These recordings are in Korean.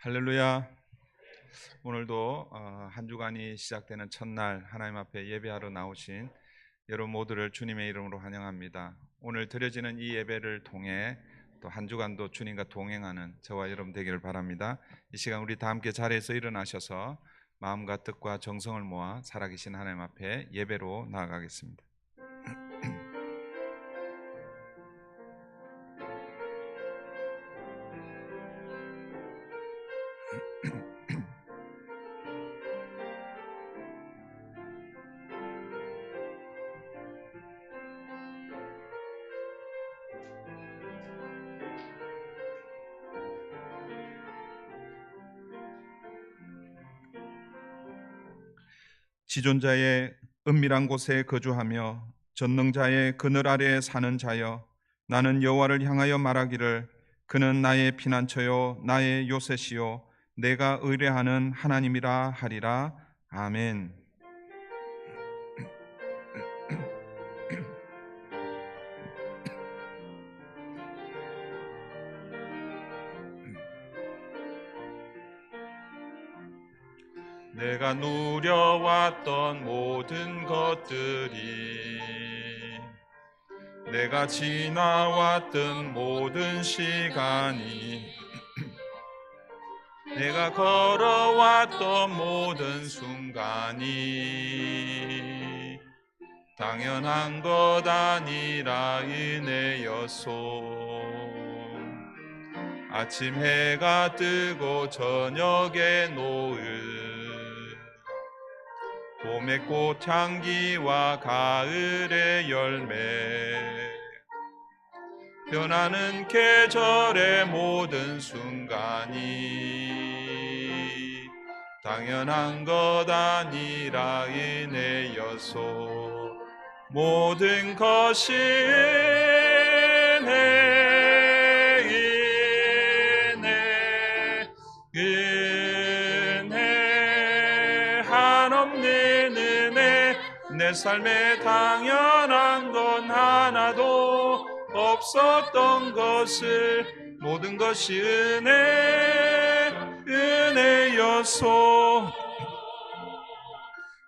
할렐루야. 오늘도 한 주간이 시작되는 첫날 하나님 앞에 예배하러 나오신 여러분 모두를 주님의 이름으로 환영합니다. 오늘 드려지는 이 예배를 통해 또 한 주간도 주님과 동행하는 저와 여러분 되기를 바랍니다. 이 시간 우리 다 함께 자리에서 일어나셔서 마음과 뜻과 정성을 모아 살아계신 하나님 앞에 예배로 나아가겠습니다. 지존자의 은밀한 곳에 거주하며 전능자의 그늘 아래에 사는 자여, 나는 여호와를 향하여 말하기를 그는 나의 피난처요 나의 요새시요 내가 의뢰하는 하나님이라 하리라. 아멘. 내가 누려왔던 모든 것들이, 내가 지나왔던 모든 시간이, 내가 걸어왔던 모든 순간이 당연한 것 아니라 은혜였소. 아침 해가 뜨고 저녁에 노을, 봄의 꽃향기와 가을의 열매, 변하는 계절의 모든 순간이 당연한 것 아니라 은혜여소. 모든 것이 은혜 한없는 은혜. 내 삶에 당연한 건 하나도 없었던 것을 모든 것이 은혜여소.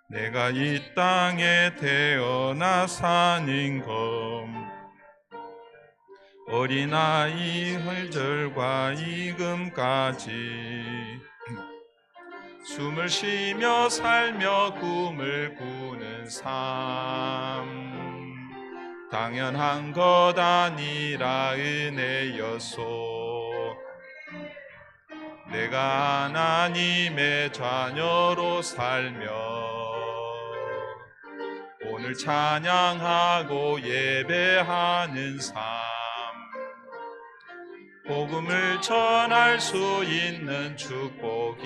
내가 이 땅에 태어나 사는 것, 어린아이 혈절과 이금까지 숨을 쉬며 살며 꿈을 꾸는 삶, 당연한 것 아니라 은혜여소. 내가 하나님의 자녀로 살며 오늘 찬양하고 예배하는 삶, 복음을 전할 수 있는 축복이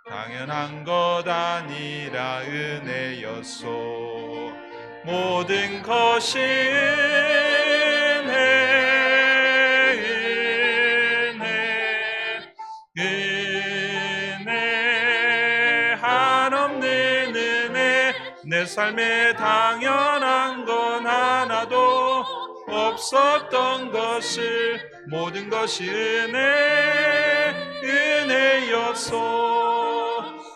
당연한 것 아니라 은혜여소. 모든 것이 은혜 한없는 은혜. 내 삶에 당연한 건 하나도 없었던 것을 모든 것이 은혜여소.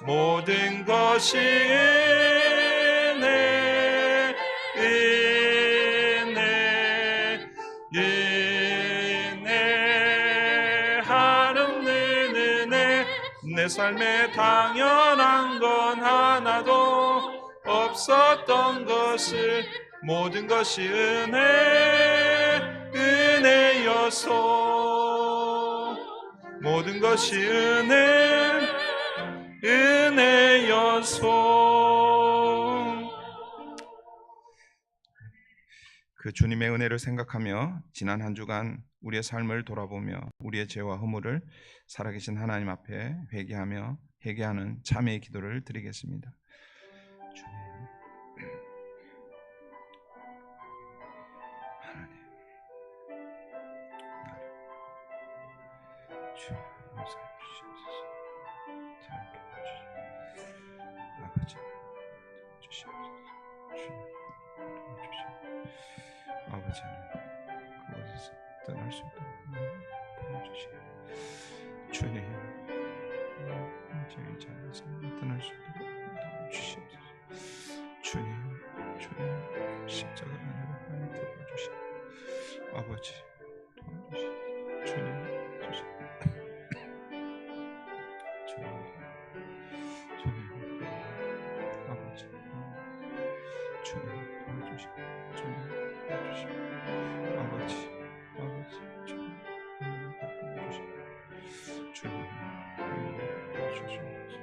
모든 것이 은혜 한없는 은혜. 내 삶에 당연한 건 하나도 없었던 것을 모든 것이 은혜여소. 모든 것이 은혜여소. 그 주님의 은혜를 생각하며 지난 한 주간 우리의 삶을 돌아보며 우리의 죄와 허물을 살아계신 하나님 앞에 회개하는 참회의 기도를 드리겠습니다. 주님, 하나님, 주 용서해 주시옵소서. 자유케 해주시옵소서. 아버지 주시옵소서. 주님 주시옵소서. 아버지 하나님, 그곳에서 떠날 수 있도록 보여주시옵소서. 주님, 저희 자리에서 떠날 수 있도록 도와주시옵소서. 주님, 십자가 안에로 하나님 도와주시옵소서. 아버지 도와주시옵소서. 주님 아버지 주님 도와주시옵소서. 주님 도와주시옵소서. 아버지 주님 도와주시옵소서. 주님 도와주시옵소서.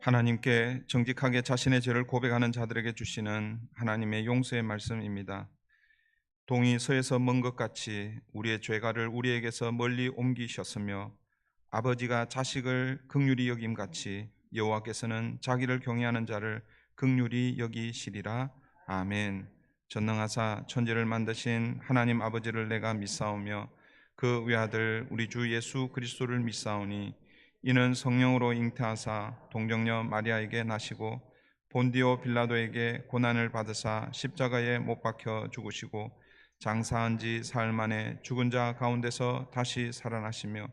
하나님께 정직하게 자신의 죄를 고백하는 자들에게 주시는 하나님의 용서의 말씀입니다. 동이 서에서 먼 것 같이 우리의 죄가를 우리에게서 멀리 옮기셨으며 아버지가 자식을 긍휼히 여김같이 여호와께서는 자기를 경외하는 자를 긍휼히 여기시리라. 아멘. 전능하사 천지를 만드신 하나님 아버지를 내가 믿사오며 그 외아들 우리 주 예수 그리스도를 믿사오니 이는 성령으로 잉태하사 동정녀 마리아에게 나시고 본디오 빌라도에게 고난을 받으사 십자가에 못 박혀 죽으시고 장사한 지 사흘 만에 죽은 자 가운데서 다시 살아나시며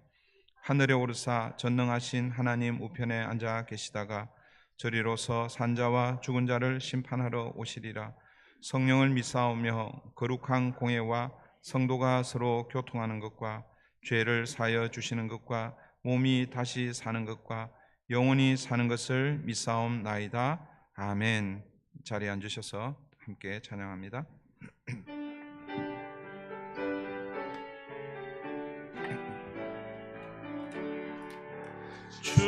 하늘에 오르사 전능하신 하나님 우편에 앉아 계시다가 저리로서 산자와 죽은 자를 심판하러 오시리라. 성령을 믿사오며 거룩한 공회와 성도가 서로 교통하는 것과 죄를 사하여 주시는 것과 몸이 다시 사는 것과 영원히 사는 것을 믿사옵나이다. 아멘. 자리에 앉으셔서 함께 찬양합니다. 주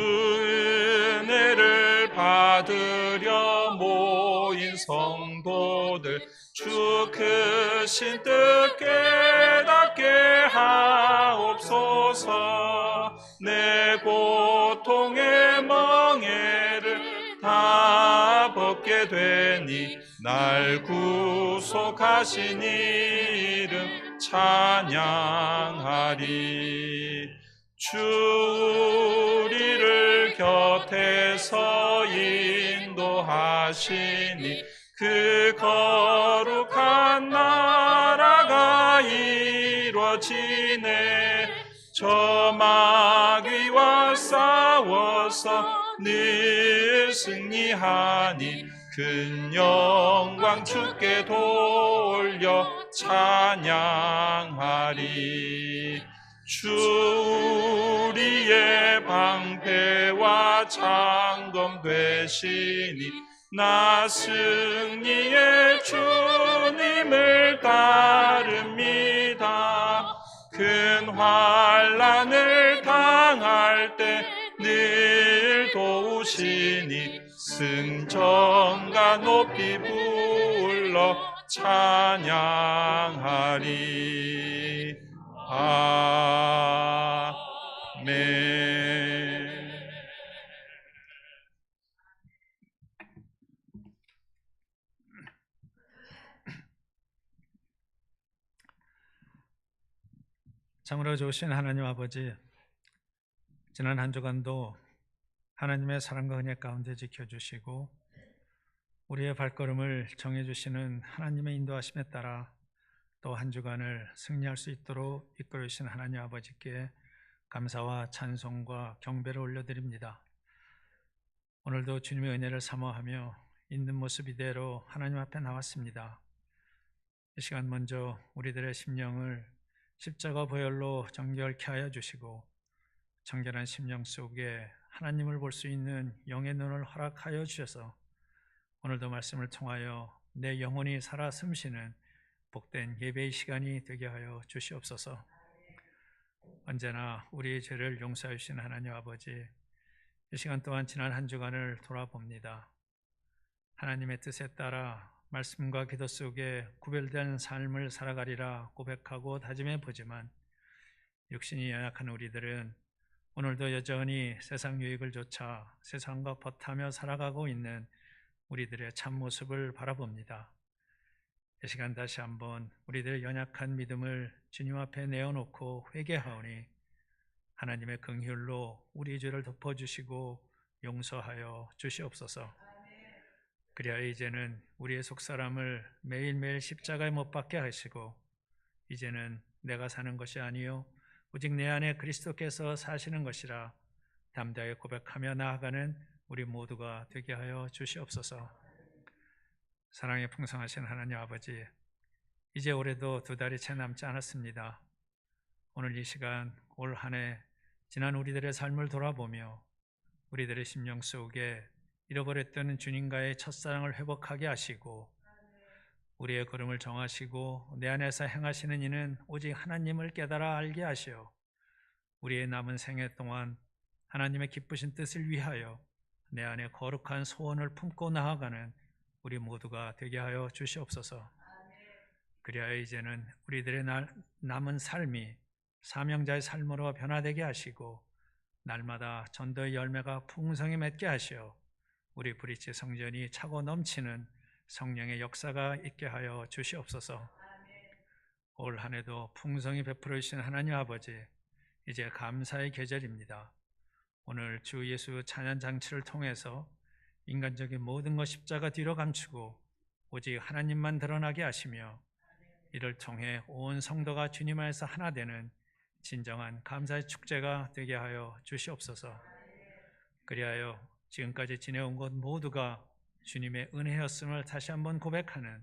은혜를 받으려 모인 성도들 주 크신 뜻 깨닫게 하옵소서. 내 고통의 멍에를 다 벗게 되니 날 구속하신 이름 찬양하리. 주 우리를 곁에서 인도하시니 그 거룩한 나라가 이루어지네. 저 마귀와 싸워서 늘 승리하니 큰 영광 주께 돌려 찬양하리. 주 우리의 방패와 창검 되시니 나 승리의 주님을 따릅니다. 큰 환난을 당할 때 늘 도우시니 승전가 높이 불러 찬양하리. 아멘. 참으로 좋으신 하나님 아버지, 지난 한 주간도 하나님의 사랑과 은혜 가운데 지켜주시고 우리의 발걸음을 정해주시는 하나님의 인도하심에 따라 또 한 주간을 승리할 수 있도록 이끌어 주신 하나님 아버지께 감사와 찬송과 경배를 올려드립니다. 오늘도 주님의 은혜를 사모하며 있는 모습 이대로 하나님 앞에 나왔습니다. 이 시간 먼저 우리들의 심령을 십자가 보혈로 정결케 하여 주시고 정결한 심령 속에 하나님을 볼 수 있는 영의 눈을 허락하여 주셔서 오늘도 말씀을 통하여 내 영혼이 살아 숨쉬는 복된 예배의 시간이 되게 하여 주시옵소서. 언제나 우리의 죄를 용서해 주신 하나님 아버지, 이 시간 또한 지난 한 주간을 돌아봅니다. 하나님의 뜻에 따라 말씀과 기도 속에 구별된 삶을 살아가리라 고백하고 다짐해 보지만 육신이 연약한 우리들은 오늘도 여전히 세상 유익을 좇아 세상과 벗하며 살아가고 있는 우리들의 참모습을 바라봅니다. 이 시간 다시 한번 우리들의 연약한 믿음을 주님 앞에 내어놓고 회개하오니 하나님의 긍휼로 우리 죄를 덮어주시고 용서하여 주시옵소서. 그리하여 이제는 우리의 속사람을 매일매일 십자가에 못 박게 하시고 이제는 내가 사는 것이 아니요 오직 내 안에 그리스도께서 사시는 것이라 담대하게 고백하며 나아가는 우리 모두가 되게 하여 주시옵소서. 사랑에 풍성하신 하나님 아버지, 이제 올해도 2달이 채 남지 않았습니다. 오늘 이 시간 올 한 해 지난 우리들의 삶을 돌아보며 우리들의 심령 속에 잃어버렸던 주님과의 첫사랑을 회복하게 하시고 우리의 걸음을 정하시고 내 안에서 행하시는 이는 오직 하나님을 깨달아 알게 하시어 우리의 남은 생애 동안 하나님의 기쁘신 뜻을 위하여 내 안에 거룩한 소원을 품고 나아가는 우리 모두가 되게 하여 주시옵소서. 그리하여 이제는 우리들의 남은 삶이 사명자의 삶으로 변화되게 하시고 날마다 전도의 열매가 풍성히 맺게 하시어 우리 브릿지 성전이 차고 넘치는 성령의 역사가 있게 하여 주시옵소서. 올 한 해도 풍성히 베풀어 주신 하나님 아버지, 이제 감사의 계절입니다. 오늘 주 예수 찬양 장치를 통해서 인간적인 모든 것 십자가 뒤로 감추고 오직 하나님만 드러나게 하시며 이를 통해 온 성도가 주님 안에서 하나 되는 진정한 감사의 축제가 되게 하여 주시옵소서. 그리하여 지금까지 지내온 것 모두가 주님의 은혜였음을 다시 한번 고백하는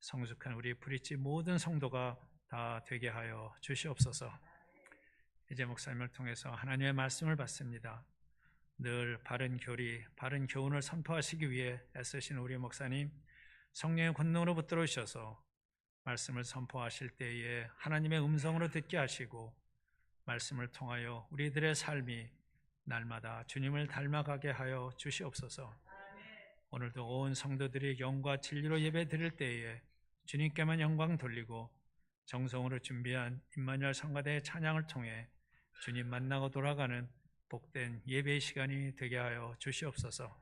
성숙한 우리 브릿지 모든 성도가 다 되게 하여 주시옵소서. 이제 목사님을 통해서 하나님의 말씀을 받습니다. 늘 바른 교리, 바른 교훈을 선포하시기 위해 애쓰신 우리 목사님, 성령의 권능으로 붙들어 주셔서 말씀을 선포하실 때에 하나님의 음성으로 듣게 하시고 말씀을 통하여 우리들의 삶이 날마다 주님을 닮아가게 하여 주시옵소서. 오늘도 온 성도들이 영과 진리로 예배 드릴 때에 주님께만 영광 돌리고 정성으로 준비한 임마누엘 성가대의 찬양을 통해 주님 만나고 돌아가는 복된 예배의 시간이 되게 하여 주시옵소서.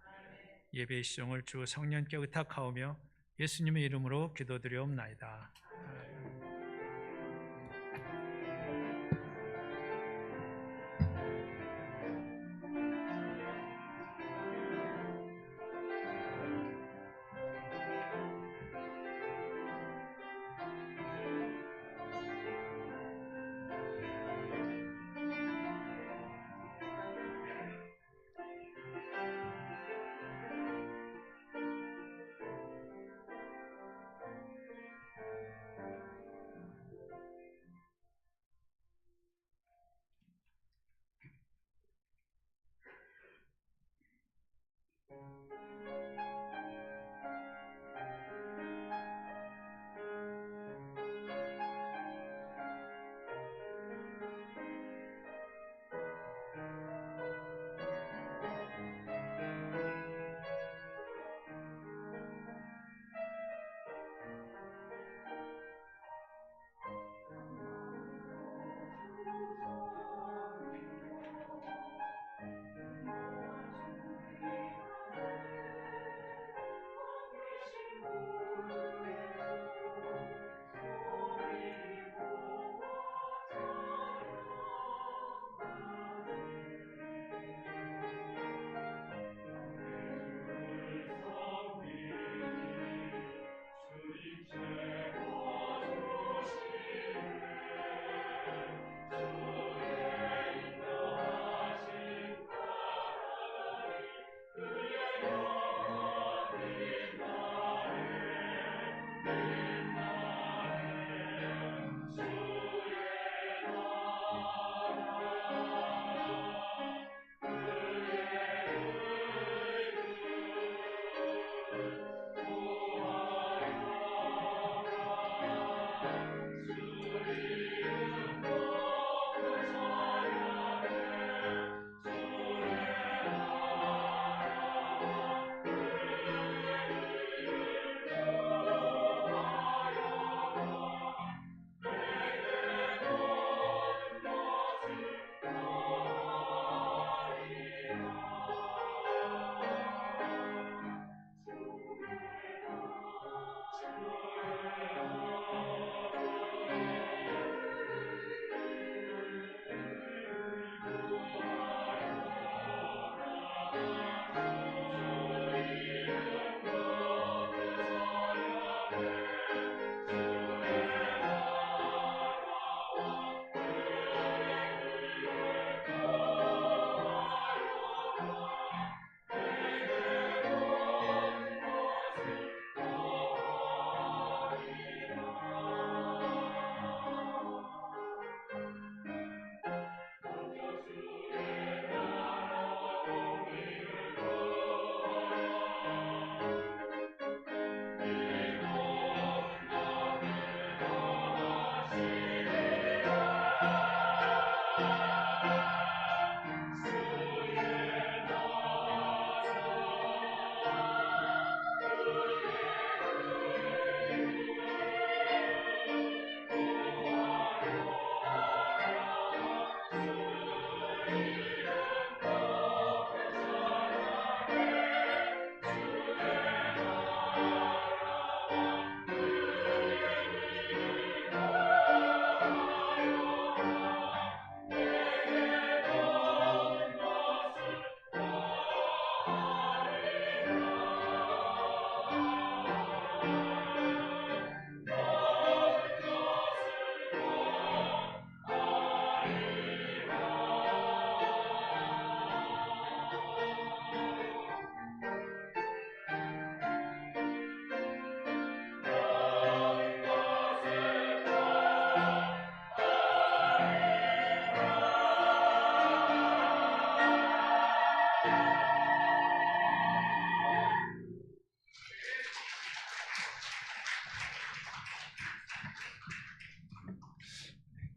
예배의 시종을 주 성령께 의탁하오며 예수님의 이름으로 기도드리옵나이다.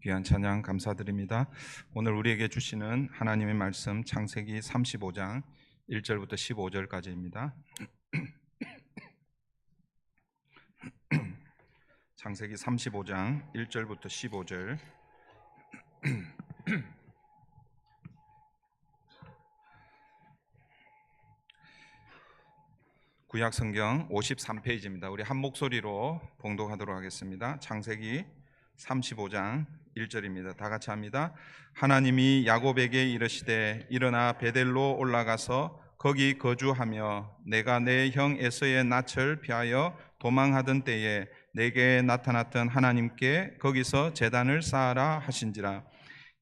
귀한 찬양 감사드립니다. 오늘 우리에게 주시는 하나님의 말씀 창세기 35장 1절부터 15절까지입니다. 창세기 35장 1절부터 15절. 구약 성경 53페이지입니다. 우리 한 목소리로 봉독하도록 하겠습니다. 창세기 35장 1절입니다. 다 같이 합니다. 하나님이 야곱에게 이르시되 일어나 베델로 올라가서 거기 거주하며 내가 내 형 에서의 낯을 피하여 도망하던 때에 내게 나타났던 하나님께 거기서 제단을 쌓아라 하신지라.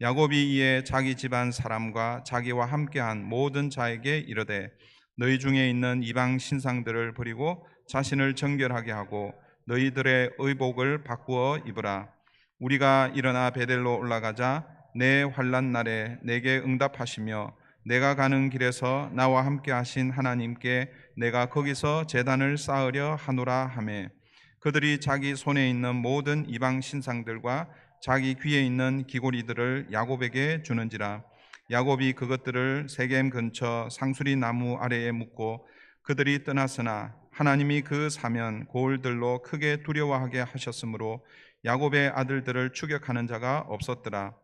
야곱이 이에 자기 집안 사람과 자기와 함께한 모든 자에게 이르되 너희 중에 있는 이방 신상들을 버리고 자신을 정결하게 하고 너희들의 의복을 바꾸어 입으라. 우리가 일어나 베델로 올라가자 내 환난 날에 내게 응답하시며 내가 가는 길에서 나와 함께 하신 하나님께 내가 거기서 제단을 쌓으려 하노라 하매 그들이 자기 손에 있는 모든 이방 신상들과 자기 귀에 있는 귀고리들을 야곱에게 주는지라. 야곱이 그것들을 세겜 근처 상수리 나무 아래에 묻고 그들이 떠났으나 하나님이 그 사면 고을들로 크게 두려워하게 하셨으므로 야곱의 아들들을 추격하는 자가 없었더라.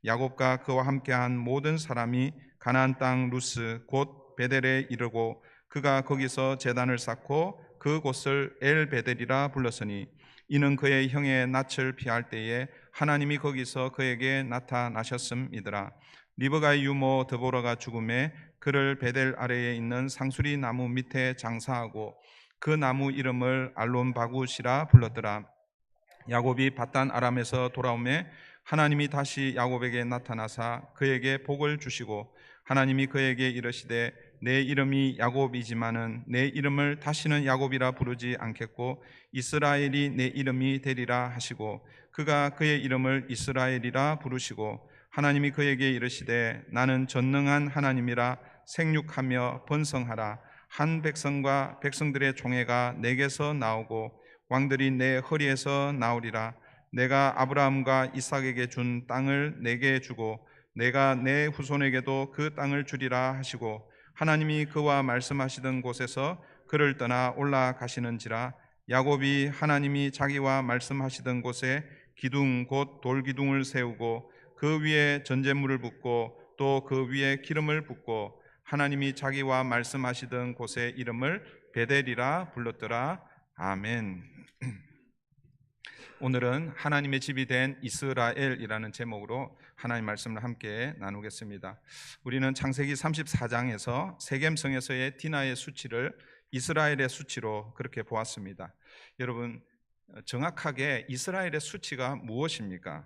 야곱과 그와 함께한 모든 사람이 가나안 땅 루스 곧 베델에 이르고 그가 거기서 제단을 쌓고 그 곳을 엘 베델이라 불렀으니 이는 그의 형의 낯을 피할 때에 하나님이 거기서 그에게 나타나셨음이더라. 리브가의 유모 드보라가 죽음에 그를 베델 아래에 있는 상수리 나무 밑에 장사하고 그 나무 이름을 알론 바굿이라 불렀더라. 야곱이 밧단 아람에서 돌아오매 하나님이 다시 야곱에게 나타나사 그에게 복을 주시고 하나님이 그에게 이르시되 내 이름이 야곱이지만은 내 이름을 다시는 야곱이라 부르지 않겠고 이스라엘이 내 이름이 되리라 하시고 그가 그의 이름을 이스라엘이라 부르시고 하나님이 그에게 이르시되 나는 전능한 하나님이라 생육하며 번성하라. 한 백성과 백성들의 총회가 내게서 나오고 왕들이 내 허리에서 나오리라. 내가 아브라함과 이삭에게 준 땅을 내게 주고 내가 내 후손에게도 그 땅을 주리라 하시고 하나님이 그와 말씀하시던 곳에서 그를 떠나 올라가시는지라. 야곱이 하나님이 자기와 말씀하시던 곳에 기둥 곧 돌기둥을 세우고 그 위에 전제물을 붓고 또 그 위에 기름을 붓고 하나님이 자기와 말씀하시던 곳의 이름을 베델이라 불렀더라. 아멘. 오늘은 하나님의 집이 된 이스라엘이라는 제목으로 하나님 말씀을 함께 나누겠습니다. 우리는 창세기 34장에서 세겜성에서의 디나의 수치를 이스라엘의 수치로 그렇게 보았습니다. 여러분, 정확하게 이스라엘의 수치가 무엇입니까?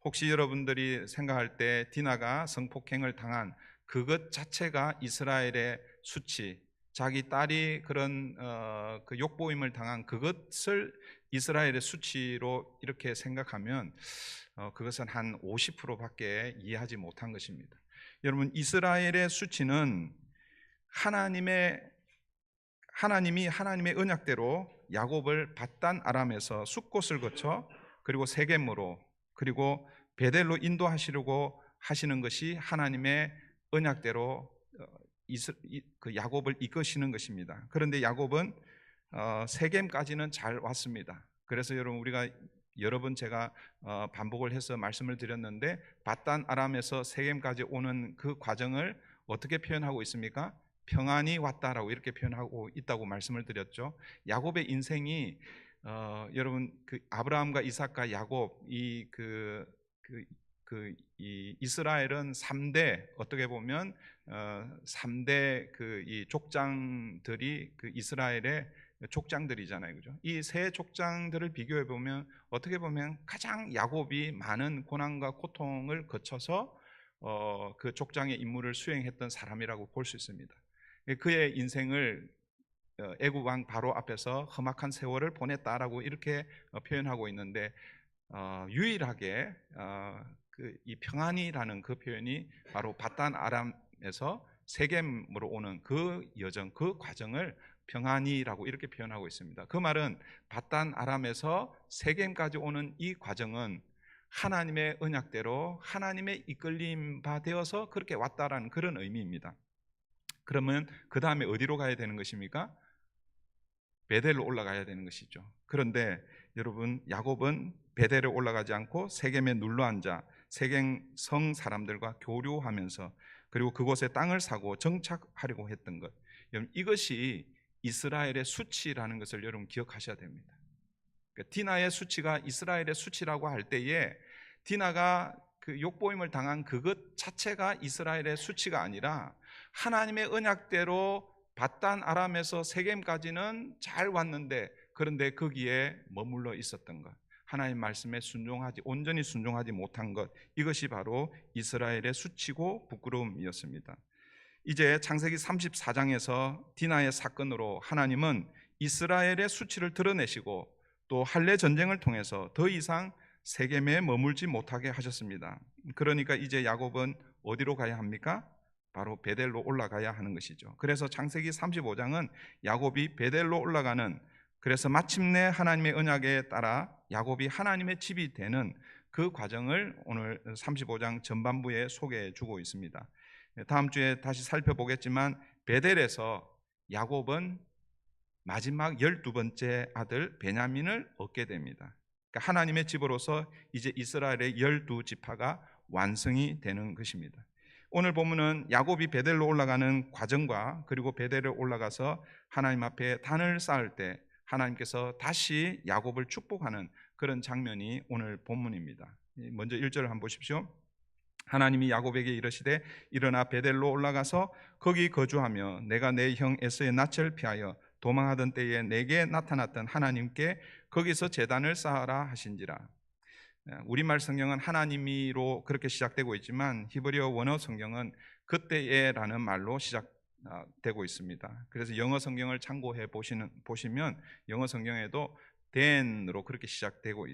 혹시 여러분들이 생각할 때 디나가 성폭행을 당한 그것 자체가 이스라엘의 수치, 자기 딸이 그런 그 욕보임을 당한 그것을 이스라엘의 수치로 이렇게 생각하면 그것은 한 50%밖에 이해하지 못한 것입니다. 여러분, 이스라엘의 수치는 하나님이 하나님의 언약대로 야곱을 밧단 아람에서 숫곳을 거쳐 그리고 세겜으로 그리고 베델로 인도하시려고 하시는 것이 하나님의 언약대로 그 야곱을 이끄시는 것입니다. 그런데 야곱은 세겜까지는 잘 왔습니다. 그래서 여러분 우리가 여러 번 제가 반복을 해서 말씀을 드렸는데 밧단 아람에서 세겜까지 오는 그 과정을 어떻게 표현하고 있습니까? 평안히 왔다라고 이렇게 표현하고 있다고 말씀을 드렸죠. 야곱의 인생이 여러분 그 아브라함과 이삭과 야곱 이 이스라엘은 3대 어떻게 보면 3대 이 족장들이 그 이스라엘의 족장들이잖아요, 그죠? 이 세 족장들을 비교해 보면 어떻게 보면 가장 야곱이 많은 고난과 고통을 거쳐서 그 족장의 임무를 수행했던 사람이라고 볼 수 있습니다. 그의 인생을 애굽 왕 바로 앞에서 험악한 세월을 보냈다라고 이렇게 표현하고 있는데 유일하게 이 평안이라는 그 표현이 바로 밧단 아람에서 세겜으로 오는 그 여정, 그 과정을 평안이라고 이렇게 표현하고 있습니다. 그 말은 밧단 아람에서 세겜까지 오는 이 과정은 하나님의 언약대로 하나님의 이끌림 바 되어서 그렇게 왔다라는 그런 의미입니다. 그러면 그 다음에 어디로 가야 되는 것입니까? 베델로 올라가야 되는 것이죠. 그런데 여러분, 야곱은 베델에 올라가지 않고 세겜에 눌러앉아 세겜 성 사람들과 교류하면서 그리고 그곳에 땅을 사고 정착하려고 했던 것, 여러분, 이것이 이스라엘의 수치라는 것을 여러분 기억하셔야 됩니다. 그러니까 디나의 수치가 이스라엘의 수치라고 할 때에 디나가 그 욕보임을 당한 그것 자체가 이스라엘의 수치가 아니라 하나님의 언약대로 바단 아람에서 세겜까지는 잘 왔는데 그런데 거기에 머물러 있었던 것, 하나님 말씀에 온전히 순종하지 못한 것, 이것이 바로 이스라엘의 수치고 부끄러움이었습니다. 이제 창세기 34장에서 디나의 사건으로 하나님은 이스라엘의 수치를 드러내시고 또 할례 전쟁을 통해서 더 이상 세겜에 머물지 못하게 하셨습니다. 그러니까 이제 야곱은 어디로 가야 합니까? 바로 베델로 올라가야 하는 것이죠. 그래서 창세기 35장은 야곱이 베델로 올라가는, 그래서 마침내 하나님의 언약에 따라 야곱이 하나님의 집이 되는 그 과정을 오늘 35장 전반부에 소개해 주고 있습니다. 다음 주에 다시 살펴보겠지만 베델에서 야곱은 마지막 12번째 아들 베냐민을 얻게 됩니다. 그러니까 하나님의 집으로서 이제 이스라엘의 12지파가 완성이 되는 것입니다. 오늘 본문은 야곱이 베델로 올라가는 과정과 그리고 베델에 올라가서 하나님 앞에 단을 쌓을 때 하나님께서 다시 야곱을 축복하는 그런 장면이 오늘 본문입니다. 먼저 1절을 한번 보십시오. 하나님이 야곱에게 이르시되 일어나 베델로 올라가서 거기 거주하며 내가 내 형 에서의 낯을 피하여 도망하던 때에 내게 나타났던 하나님께 거기서 제단을 쌓아라 하신지라. 우리말 성경은 하나님이로 그렇게 시작되고 있지만 히브리어 원어 성경은 그때에라는 말로 시작되고 있습니다. 그래서 영어 성경을 참고해 보시면 영어 성경에도 then으로 그렇게 시작되고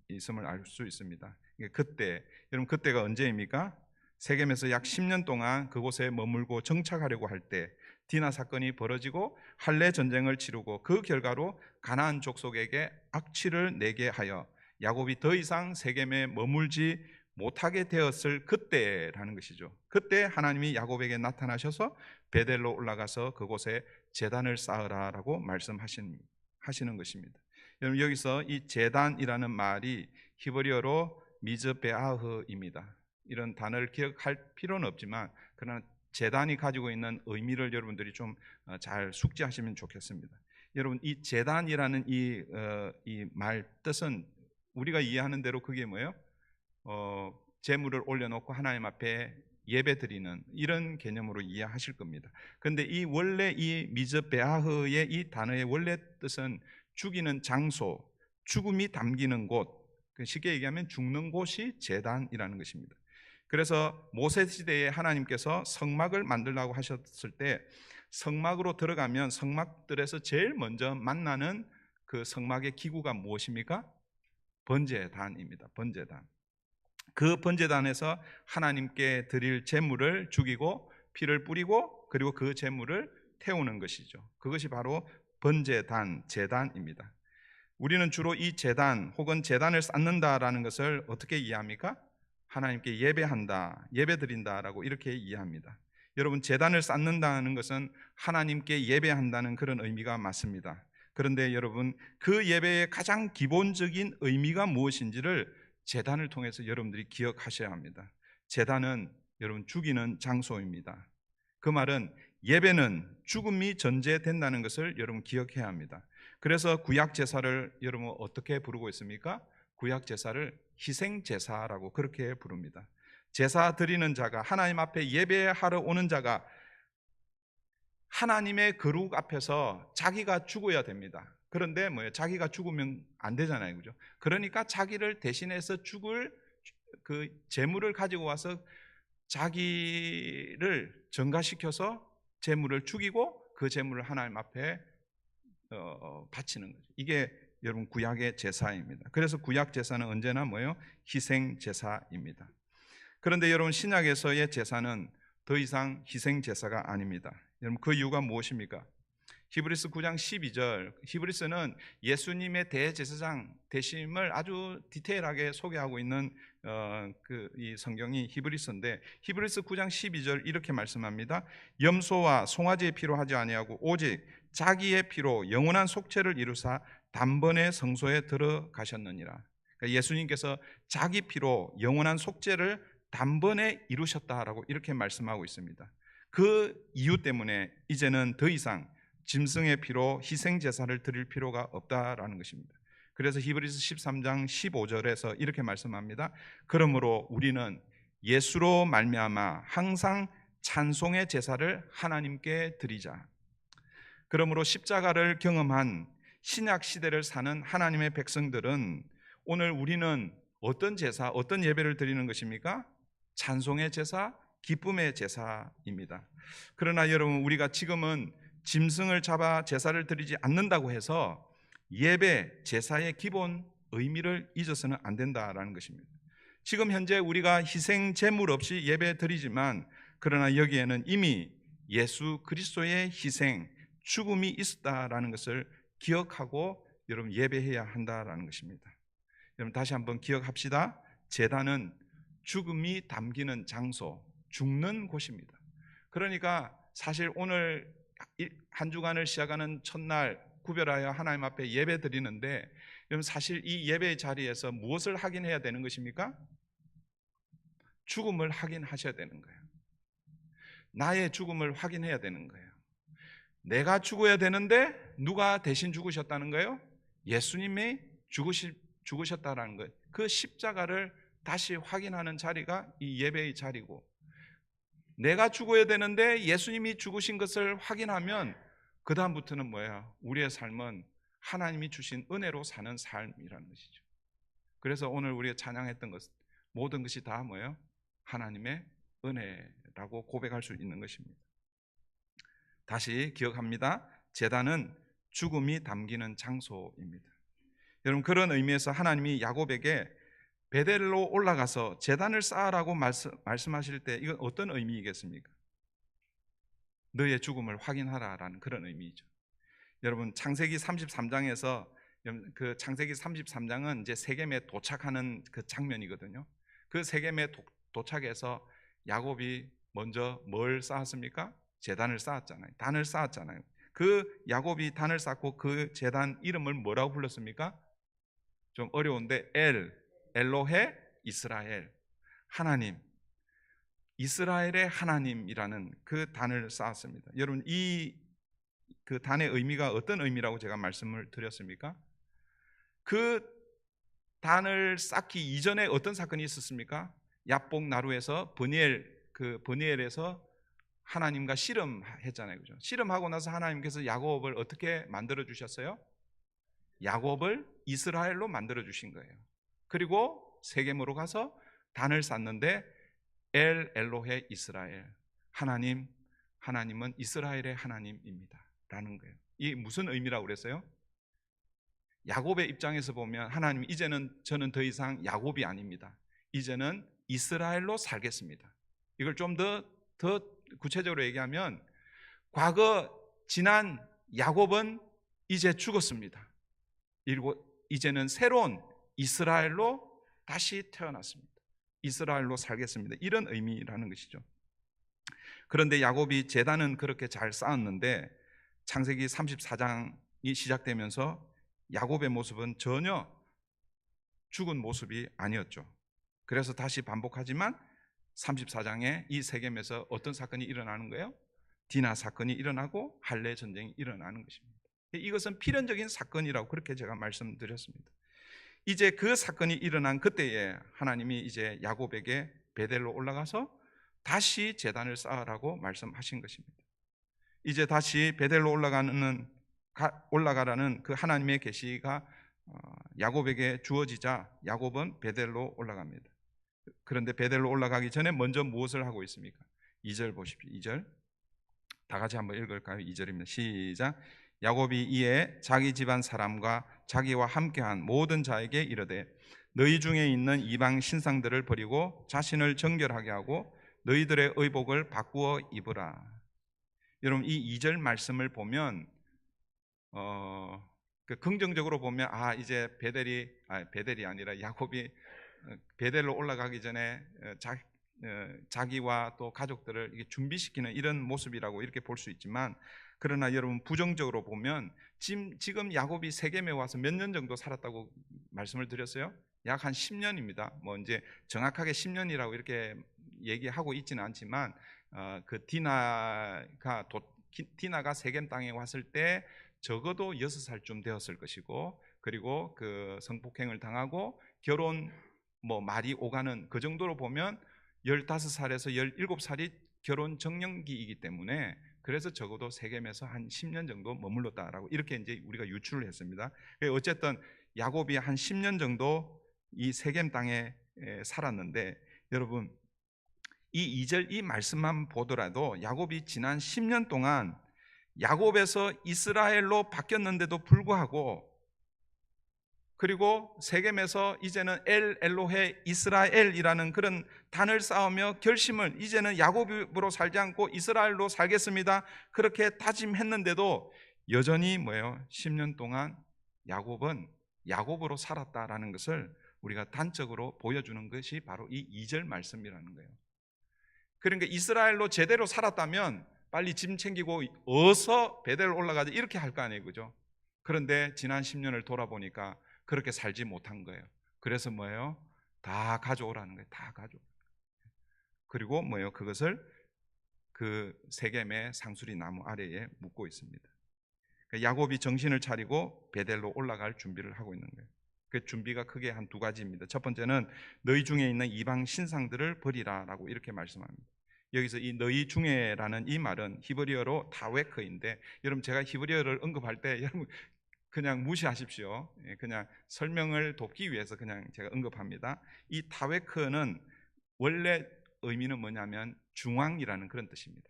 있음을 알 수 있습니다. 그때, 여러분, 그때가 언제입니까? 세겜에서 약 10년 동안 그곳에 머물고 정착하려고 할 때 디나 사건이 벌어지고 할례 전쟁을 치르고 그 결과로 가나안 족속에게 악취를 내게 하여 야곱이 더 이상 세겜에 머물지 못하게 되었을 그때라는 것이죠. 그때 하나님이 야곱에게 나타나셔서 베델로 올라가서 그곳에 제단을 쌓으라라고 말씀하시는 것입니다. 여러분, 여기서 이 제단이라는 말이 히브리어로 미즈베아흐입니다. 이런 단어를 기억할 필요는 없지만 그러나 제단이 가지고 있는 의미를 여러분들이 좀 잘 숙지하시면 좋겠습니다. 여러분, 이 제단이라는 이 말 뜻은 우리가 이해하는 대로 그게 뭐예요? 제물을 올려놓고 하나님 앞에 예배 드리는 이런 개념으로 이해하실 겁니다. 그런데 이 원래 이 미즈베아흐의 이 단어의 원래 뜻은 죽이는 장소, 죽음이 담기는 곳, 쉽게 얘기하면 죽는 곳이 제단이라는 것입니다. 그래서 모세 시대에 하나님께서 성막을 만들라고 하셨을 때 성막으로 들어가면 성막들에서 제일 먼저 만나는 그 성막의 기구가 무엇입니까? 번제단입니다. 번제단. 그 번제단에서 하나님께 드릴 제물을 죽이고 피를 뿌리고 그리고 그 제물을 태우는 것이죠. 그것이 바로 번제단, 제단입니다. 우리는 주로 이 제단 혹은 제단을 쌓는다라는 것을 어떻게 이해합니까? 하나님께 예배한다, 예배드린다라고 이렇게 이해합니다. 여러분, 제단을 쌓는다는 것은 하나님께 예배한다는 그런 의미가 맞습니다. 그런데 여러분, 그 예배의 가장 기본적인 의미가 무엇인지를 제단을 통해서 여러분들이 기억하셔야 합니다. 제단은 여러분 죽이는 장소입니다. 그 말은 예배는 죽음이 전제된다는 것을 여러분 기억해야 합니다. 그래서 구약 제사를 여러분 어떻게 부르고 있습니까? 구약 제사를 희생 제사라고 그렇게 부릅니다. 제사 드리는 자가, 하나님 앞에 예배하러 오는 자가 하나님의 거룩 앞에서 자기가 죽어야 됩니다. 그런데 뭐예요? 자기가 죽으면 안 되잖아요, 그죠? 그러니까 자기를 대신해서 죽을 그 제물을 가지고 와서 자기를 전가시켜서 제물을 죽이고 그 제물을 하나님 앞에 바치는 거죠. 이게 여러분 구약의 제사입니다. 그래서 구약 제사는 언제나 뭐예요? 희생 제사입니다. 그런데 여러분 신약에서의 제사는 더 이상 희생 제사가 아닙니다. 여러분 그 이유가 무엇입니까? 히브리서 9장 12절, 히브리서는 예수님의 대제사장 되심을 아주 디테일하게 소개하고 있는 이 성경이 히브리서인데, 히브리서 9장 12절 이렇게 말씀합니다. 염소와 송아지의 피로 하지 아니하고 오직 자기의 피로 영원한 속죄를 이루사 단번에 성소에 들어가셨느니라. 그러니까 예수님께서 자기 피로 영원한 속죄를 단번에 이루셨다라고 이렇게 말씀하고 있습니다. 그 이유 때문에 이제는 더 이상 짐승의 피로 희생 제사를 드릴 필요가 없다라는 것입니다. 그래서 히브리서 13장 15절에서 이렇게 말씀합니다. 그러므로 우리는 예수로 말미암아 항상 찬송의 제사를 하나님께 드리자. 그러므로 십자가를 경험한 신약 시대를 사는 하나님의 백성들은 오늘 우리는 어떤 제사, 어떤 예배를 드리는 것입니까? 찬송의 제사, 기쁨의 제사입니다. 그러나 여러분, 우리가 지금은 짐승을 잡아 제사를 드리지 않는다고 해서 예배, 제사의 기본 의미를 잊어서는 안 된다라는 것입니다. 지금 현재 우리가 희생 제물 없이 예배 드리지만, 그러나 여기에는 이미 예수 그리스도의 희생, 죽음이 있었다라는 것을 기억하고 여러분 예배해야 한다라는 것입니다. 여러분 다시 한번 기억합시다. 제단은 죽음이 담기는 장소, 죽는 곳입니다. 그러니까 사실 오늘 한 주간을 시작하는 첫날 구별하여 하나님 앞에 예배 드리는데, 여러분 사실 이 예배의 자리에서 무엇을 확인해야 되는 것입니까? 죽음을 확인하셔야 되는 거예요. 나의 죽음을 확인해야 되는 거예요. 내가 죽어야 되는데 누가 대신 죽으셨다는 거예요? 예수님이 죽으셨다는 거예요. 그 십자가를 다시 확인하는 자리가 이 예배의 자리고, 내가 죽어야 되는데 예수님이 죽으신 것을 확인하면 그 다음부터는 뭐야? 우리의 삶은 하나님이 주신 은혜로 사는 삶이라는 것이죠. 그래서 오늘 우리가 찬양했던 것, 모든 것이 다 뭐예요? 하나님의 은혜라고 고백할 수 있는 것입니다. 다시 기억합니다. 제단은 죽음이 담기는 장소입니다. 여러분, 그런 의미에서 하나님이 야곱에게 베델로 올라가서 제단을 쌓으라고 말씀하실 때 이건 어떤 의미이겠습니까? 너의 죽음을 확인하라라는 그런 의미죠. 여러분, 창세기 33장에서 그 창세기 33장은 이제 세겜에 도착하는 그 장면이거든요. 그 세겜에 도착해서 야곱이 먼저 뭘 쌓았습니까? 제단을 쌓았잖아요. 단을 쌓았잖아요. 그 야곱이 단을 쌓고 그 제단 이름을 뭐라고 불렀습니까? 좀 어려운데 엘로헤 이스라엘, 하나님, 이스라엘의 하나님이라는 그 단을 쌓았습니다. 여러분, 이 그 단의 의미가 어떤 의미라고 제가 말씀을 드렸습니까? 그 단을 쌓기 이전에 어떤 사건이 있었습니까? 야복 나루에서 버니엘에서 하나님과 씨름했잖아요, 그죠? 씨름하고 나서 하나님께서 야곱을 어떻게 만들어 주셨어요? 야곱을 이스라엘로 만들어 주신 거예요. 그리고 세겜으로 가서 단을 쌓는데 엘로헤 이스라엘, 하나님은 이스라엘의 하나님입니다 라는 거예요. 이 무슨 의미라고 그랬어요? 야곱의 입장에서 보면 하나님, 이제는 저는 더 이상 야곱이 아닙니다. 이제는 이스라엘로 살겠습니다. 이걸 좀 더 구체적으로 얘기하면, 과거 지난 야곱은 이제 죽었습니다. 이제는 새로운 이스라엘로 다시 태어났습니다. 이스라엘로 살겠습니다. 이런 의미라는 것이죠. 그런데 야곱이 제단은 그렇게 잘 쌓았는데 창세기 34장이 시작되면서 야곱의 모습은 전혀 죽은 모습이 아니었죠. 그래서 다시 반복하지만 34장에 이 세겜에서 어떤 사건이 일어나는 거예요? 디나 사건이 일어나고 할례 전쟁이 일어나는 것입니다. 이것은 필연적인 사건이라고 그렇게 제가 말씀드렸습니다. 이제 그 사건이 일어난 그때에 하나님이 이제 야곱에게 베델로 올라가서 다시 제단을 쌓으라고 말씀하신 것입니다. 이제 다시 베델로 올라가라는 그 하나님의 계시가 야곱에게 주어지자 야곱은 베델로 올라갑니다. 그런데 베델로 올라가기 전에 먼저 무엇을 하고 있습니까? 2절 보십시오. 2절 다 같이 한번 읽을까요? 2절입니다. 시작. 야곱이 이에 자기 집안 사람과 자기와 함께한 모든 자에게 이르되 너희 중에 있는 이방 신상들을 버리고 자신을 정결하게 하고 너희들의 의복을 바꾸어 입으라. 여러분, 이 2절 말씀을 보면 그 긍정적으로 보면 이제 베델이 아니라 야곱이 베델로 올라가기 전에 자기와 또 가족들을 이게 준비시키는 이런 모습이라고 이렇게 볼 수 있지만, 그러나 여러분 부정적으로 보면 지금 야곱이 세겜에 와서 몇 년 정도 살았다고 말씀을 드렸어요? 약 한 10년입니다. 뭐 이제 정확하게 10년이라고 이렇게 얘기하고 있지는 않지만 그 디나가 세겜 땅에 왔을 때 적어도 6살쯤 되었을 것이고, 그리고 그 성폭행을 당하고 결혼 말이 오가는 그 정도로 보면 15살에서 17살이 결혼 적령기이기 때문에, 그래서 적어도 세겜에서 한 10년 정도 머물렀다라고 이렇게 이제 우리가 유추를 했습니다. 어쨌든 야곱이 한 10년 정도 이 세겜 땅에 살았는데, 여러분 이 2절 이 말씀만 보더라도 야곱이 지난 10년 동안 야곱에서 이스라엘로 바뀌었는데도 불구하고, 그리고 세겜에서 이제는 엘로헤 이스라엘이라는 그런 단을 쌓으며 결심을, 이제는 야곱으로 살지 않고 이스라엘로 살겠습니다, 그렇게 다짐했는데도 여전히 10년 동안 야곱은 야곱으로 살았다라는 것을 우리가 단적으로 보여주는 것이 바로 이 2절 말씀이라는 거예요. 그러니까 이스라엘로 제대로 살았다면 빨리 짐 챙기고 어서 베델 올라가자 이렇게 할 거 아니에요, 그죠? 그런데 지난 10년을 돌아보니까 그렇게 살지 못한 거예요. 그래서 다 가져오라는 거예요. 다 가져오. 그리고 그것을 그 세겜의 상수리 나무 아래에 묻고 있습니다. 그러니까 야곱이 정신을 차리고 베델로 올라갈 준비를 하고 있는 거예요. 그 준비가 크게 한 두 가지입니다. 첫 번째는 너희 중에 있는 이방 신상들을 버리라라고 이렇게 말씀합니다. 여기서 이 너희 중에라는 이 말은 히브리어로 타웨크인데, 여러분 제가 히브리어를 언급할 때 여러분 그냥 무시하십시오. 그냥 설명을 돕기 위해서 그냥 제가 언급합니다. 이 타웨크는 원래 의미는 뭐냐면 중앙이라는 그런 뜻입니다.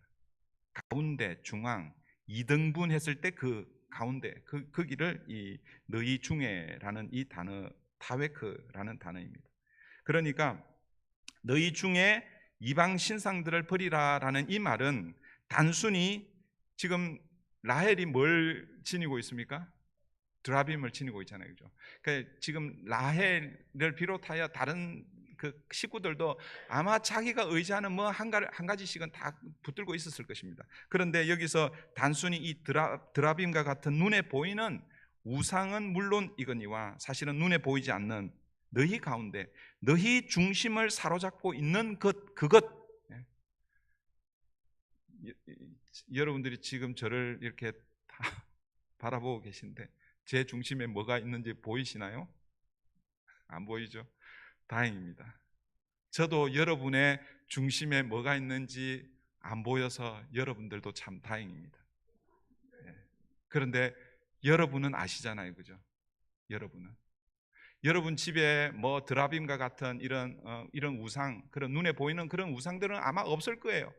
가운데, 중앙, 이등분 했을 때 그 가운데, 거기를 이 너희 중에라는 이 단어, 타웨크라는 단어입니다. 그러니까 너희 중에 이방 신상들을 버리라라는 이 말은 단순히 지금 라헬이 뭘 지니고 있습니까? 드라빔을 지니고 있잖아요, 그죠? 그러니까 지금 라헬을 비롯하여 다른 그 식구들도 아마 자기가 의지하는 한 가지씩은 다 붙들고 있었을 것입니다. 그런데 여기서 단순히 이 드라빔과 같은 눈에 보이는 우상은 물론 이거니와 사실은 눈에 보이지 않는 너희 가운데 너희 중심을 사로잡고 있는 그것. 여러분들이 지금 저를 이렇게 다 바라보고 계신데 제 중심에 뭐가 있는지 보이시나요? 안 보이죠? 다행입니다. 저도 여러분의 중심에 뭐가 있는지 안 보여서 여러분들도 참 다행입니다. 그런데 여러분은 아시잖아요, 그죠? 여러분 집에 드라빔과 같은 이런 우상, 그런 눈에 보이는 그런 우상들은 아마 없을 거예요.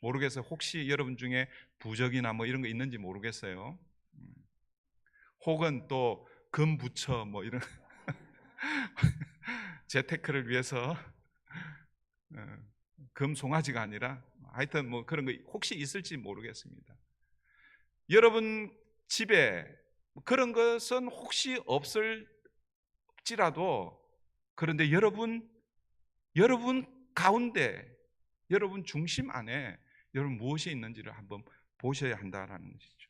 모르겠어요. 혹시 여러분 중에 부적이나 이런 거 있는지 모르겠어요. 혹은 또 금부처 이런 재테크를 위해서 금송아지가 아니라 하여튼 그런 거 혹시 있을지 모르겠습니다. 여러분 집에 그런 것은 혹시 없을지라도, 그런데 여러분 가운데, 여러분 중심 안에 여러분 무엇이 있는지를 한번 보셔야 한다라는 것이죠.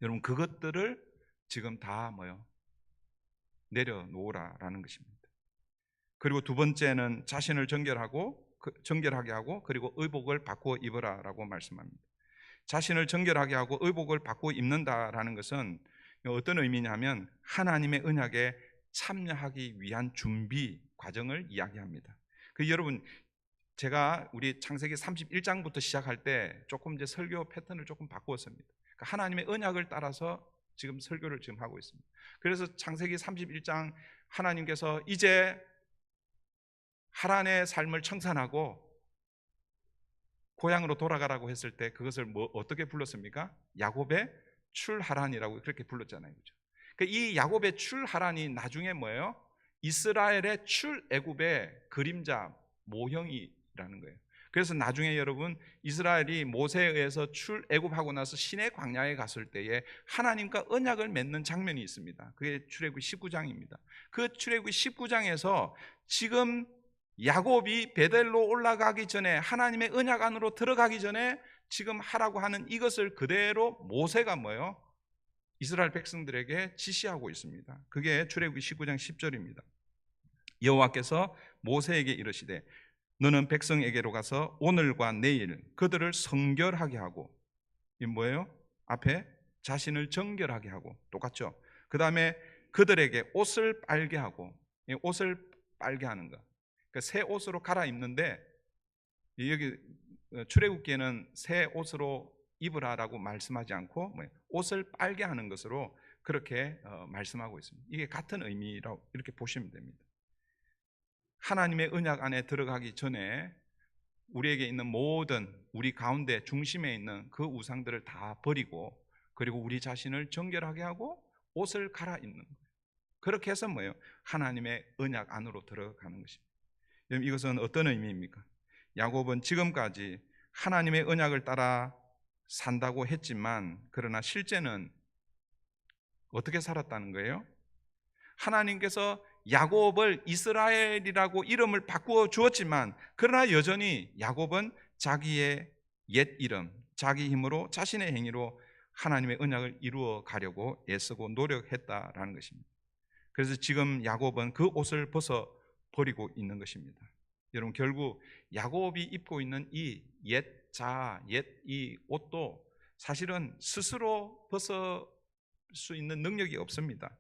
여러분 그것들을 지금 다 내려놓으라라는 것입니다. 그리고 두 번째는 자신을 정결하게 하고 그리고 의복을 바꾸어 입으라라고 말씀합니다. 자신을 정결하게 하고 의복을 바꾸어 입는다라는 것은 어떤 의미냐면 하나님의 언약에 참여하기 위한 준비 과정을 이야기합니다. 여러분 제가 우리 창세기 31장부터 시작할 때 조금 이제 설교 패턴을 조금 바꾸었습니다. 그러니까 하나님의 언약을 따라서 지금 설교를 지금 하고 있습니다. 그래서 창세기 31장 하나님께서 이제 하란의 삶을 청산하고 고향으로 돌아가라고 했을 때 그것을 어떻게 불렀습니까? 야곱의 출하란이라고 그렇게 불렀잖아요, 그렇죠? 그러니까 이 야곱의 출하란이 나중에 이스라엘의 출애굽의 그림자 모형이라는 거예요. 그래서 나중에 여러분 이스라엘이 모세에 의해서 출애굽하고 나서 시내 광야에 갔을 때에 하나님과 언약을 맺는 장면이 있습니다. 그게 출애굽 19장입니다. 그 출애굽 19장에서 지금 야곱이 베델로 올라가기 전에, 하나님의 언약 안으로 들어가기 전에 지금 하라고 하는 이것을 그대로 모세가 뭐예요? 이스라엘 백성들에게 지시하고 있습니다. 그게 출애굽 19장 10절입니다. 여호와께서 모세에게 이르시되 너는 백성에게로 가서 오늘과 내일 그들을 성결하게 하고, 이 뭐예요? 앞에 자신을 정결하게 하고, 똑같죠? 그 다음에 그들에게 옷을 빨게 하고, 이 옷을 빨게 하는 것, 그러니까 새 옷으로 갈아입는데, 여기 출애굽기에는 새 옷으로 입으라라고 말씀하지 않고 옷을 빨게 하는 것으로 그렇게 말씀하고 있습니다. 이게 같은 의미라고 이렇게 보시면 됩니다. 하나님의 언약 안에 들어가기 전에 우리에게 있는 모든, 우리 가운데 중심에 있는 그 우상들을 다 버리고, 그리고 우리 자신을 정결하게 하고 옷을 갈아입는 거예요. 그렇게 해서 뭐예요? 하나님의 언약 안으로 들어가는 것입니다. 여러분, 이것은 어떤 의미입니까? 야곱은 지금까지 하나님의 언약을 따라 산다고 했지만, 그러나 실제는 어떻게 살았다는 거예요? 하나님께서 야곱을 이스라엘이라고 이름을 바꾸어 주었지만, 그러나 여전히 야곱은 자기의 옛 이름, 자기 힘으로, 자신의 행위로 하나님의 언약을 이루어 가려고 애쓰고 노력했다라는 것입니다. 그래서 지금 야곱은 그 옷을 벗어 버리고 있는 것입니다. 여러분, 결국 야곱이 입고 있는 이 옛 자아, 옛 이 옷도 사실은 스스로 벗을 수 있는 능력이 없습니다.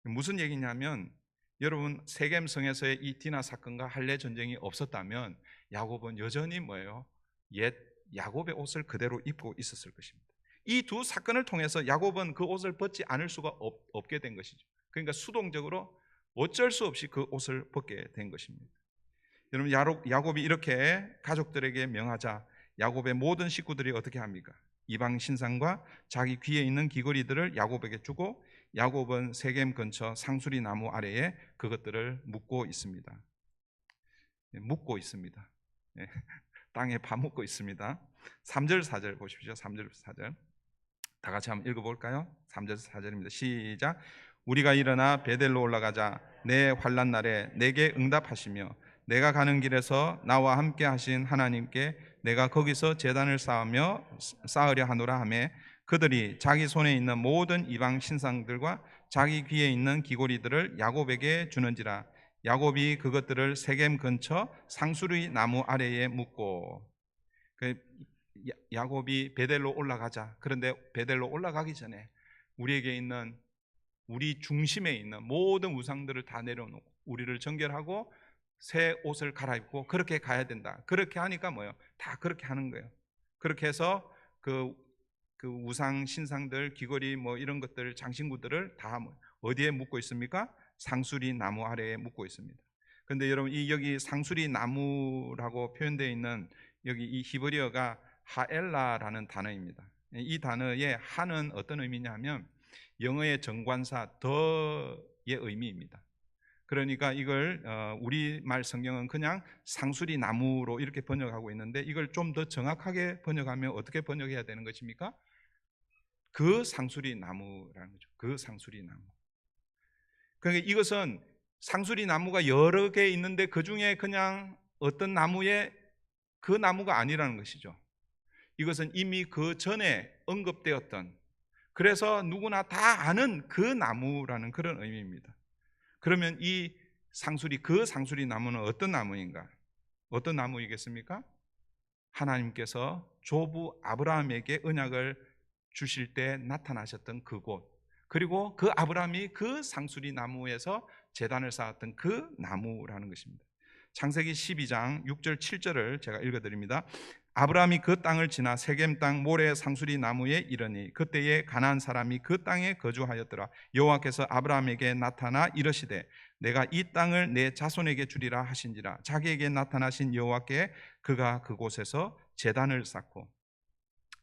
무슨 얘기냐면, 여러분, 세겜성에서의 이 디나 사건과 할례 전쟁이 없었다면 야곱은 여전히 뭐예요? 옛 야곱의 옷을 그대로 입고 있었을 것입니다. 이 두 사건을 통해서 야곱은 그 옷을 벗지 않을 수가 없게 된 것이죠. 그러니까 수동적으로 어쩔 수 없이 그 옷을 벗게 된 것입니다. 여러분, 야곱이 이렇게 가족들에게 명하자 야곱의 모든 식구들이 어떻게 합니까? 이방 신상과 자기 귀에 있는 귀걸이들을 야곱에게 주고, 야곱은 세겜 근처 상수리 나무 아래에 그것들을 묻고 있습니다. 묻고 있습니다. 땅에 파묻고 있습니다. 3절 4절 보십시오. 3절 4절 다 같이 한번 읽어볼까요? 3절 4절입니다. 시작. 우리가 일어나 베델로 올라가자 내 환난 날에 내게 응답하시며 내가 가는 길에서 나와 함께 하신 하나님께 내가 거기서 제단을 쌓으려 하노라 하매, 그들이 자기 손에 있는 모든 이방 신상들과 자기 귀에 있는 귀고리들을 야곱에게 주는지라. 야곱이 그것들을 세겜 근처 상수리 나무 아래에 묻고. 야곱이 베델로 올라가자. 그런데 베델로 올라가기 전에 우리에게 있는, 우리 중심에 있는 모든 우상들을 다 내려놓고 우리를 정결하고 새 옷을 갈아입고 그렇게 가야 된다. 그렇게 하니까 뭐예요? 다 그렇게 하는 거예요. 그렇게 해서 그 우상 신상들, 귀걸이 뭐 이런 것들, 장신구들을 다 어디에 묻고 있습니까? 상수리 나무 아래에 묻고 있습니다. 그런데 여러분, 여기 상수리 나무라고 표현되어 있는 여기 이 히브리어가 하엘라라는 단어입니다. 이 단어의 하는 어떤 의미냐면 영어의 정관사 더의 의미입니다. 그러니까 이걸 우리말 성경은 그냥 상수리 나무로 이렇게 번역하고 있는데, 이걸 좀 더 정확하게 번역하면 어떻게 번역해야 되는 것입니까? 그 상수리 나무라는 거죠. 그 상수리 나무. 그러니까 이것은 상수리 나무가 여러 개 있는데 그 중에 그냥 어떤 나무에 그 나무가 아니라는 것이죠. 이것은 이미 그 전에 언급되었던, 그래서 누구나 다 아는 그 나무라는 그런 의미입니다. 그러면 이 상수리, 그 상수리 나무는 어떤 나무인가? 어떤 나무이겠습니까? 하나님께서 조부 아브라함에게 언약을 주실 때 나타나셨던 그곳, 그리고 그 아브라함이 그 상수리 나무에서 제단을 쌓았던 그 나무라는 것입니다. 창세기 12장 6절 7절을 제가 읽어드립니다. 아브라함이 그 땅을 지나 세겜 땅 모래 상수리 나무에 이르니 그때에 가나안 사람이 그 땅에 거주하였더라. 여호와께서 아브라함에게 나타나 이르시되 내가 이 땅을 내 자손에게 주리라 하신지라. 자기에게 나타나신 여호와께 그가 그곳에서 제단을 쌓고.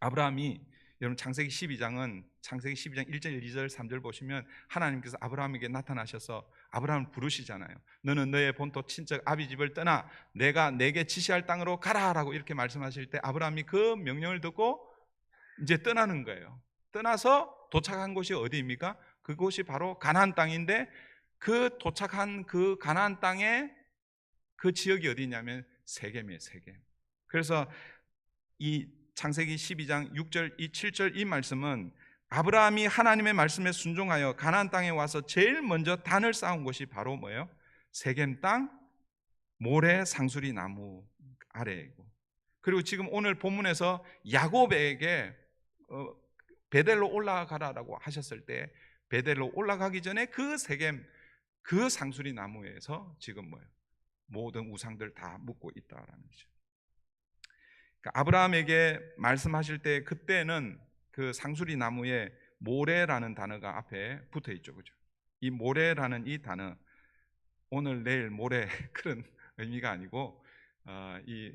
아브라함이, 여러분, 창세기 12장은 창세기 12장 1절, 2절, 3절 보시면 하나님께서 아브라함에게 나타나셔서 아브라함을 부르시잖아요. 너는 너의 본토 친척 아비 집을 떠나 내가 내게 지시할 땅으로 가라라고 이렇게 말씀하실 때 아브라함이 그 명령을 듣고 이제 떠나는 거예요. 떠나서 도착한 곳이 어디입니까? 그곳이 바로 가나안 땅인데 그 도착한 그 가나안 땅에 그 지역이 어디냐면 세겜이에요. 세겜. 그래서 이 창세기 12장 6절, 7절 이 말씀은 아브라함이 하나님의 말씀에 순종하여 가나안 땅에 와서 제일 먼저 단을 쌓은 곳이 바로 뭐예요? 세겜 땅 모래 상수리 나무 아래이고, 그리고 지금 오늘 본문에서 야곱에게 베델로 올라가라라고 하셨을 때 베델로 올라가기 전에 그 세겜 그 상수리 나무에서 지금 뭐예요? 모든 우상들 다 묻고 있다라는 거죠. 그러니까 아브라함에게 말씀하실 때 그때는 그 상수리 나무에 모래라는 단어가 앞에 붙어 있죠, 그죠? 이 모래라는 이 단어 오늘 내일 모레 그런 의미가 아니고 이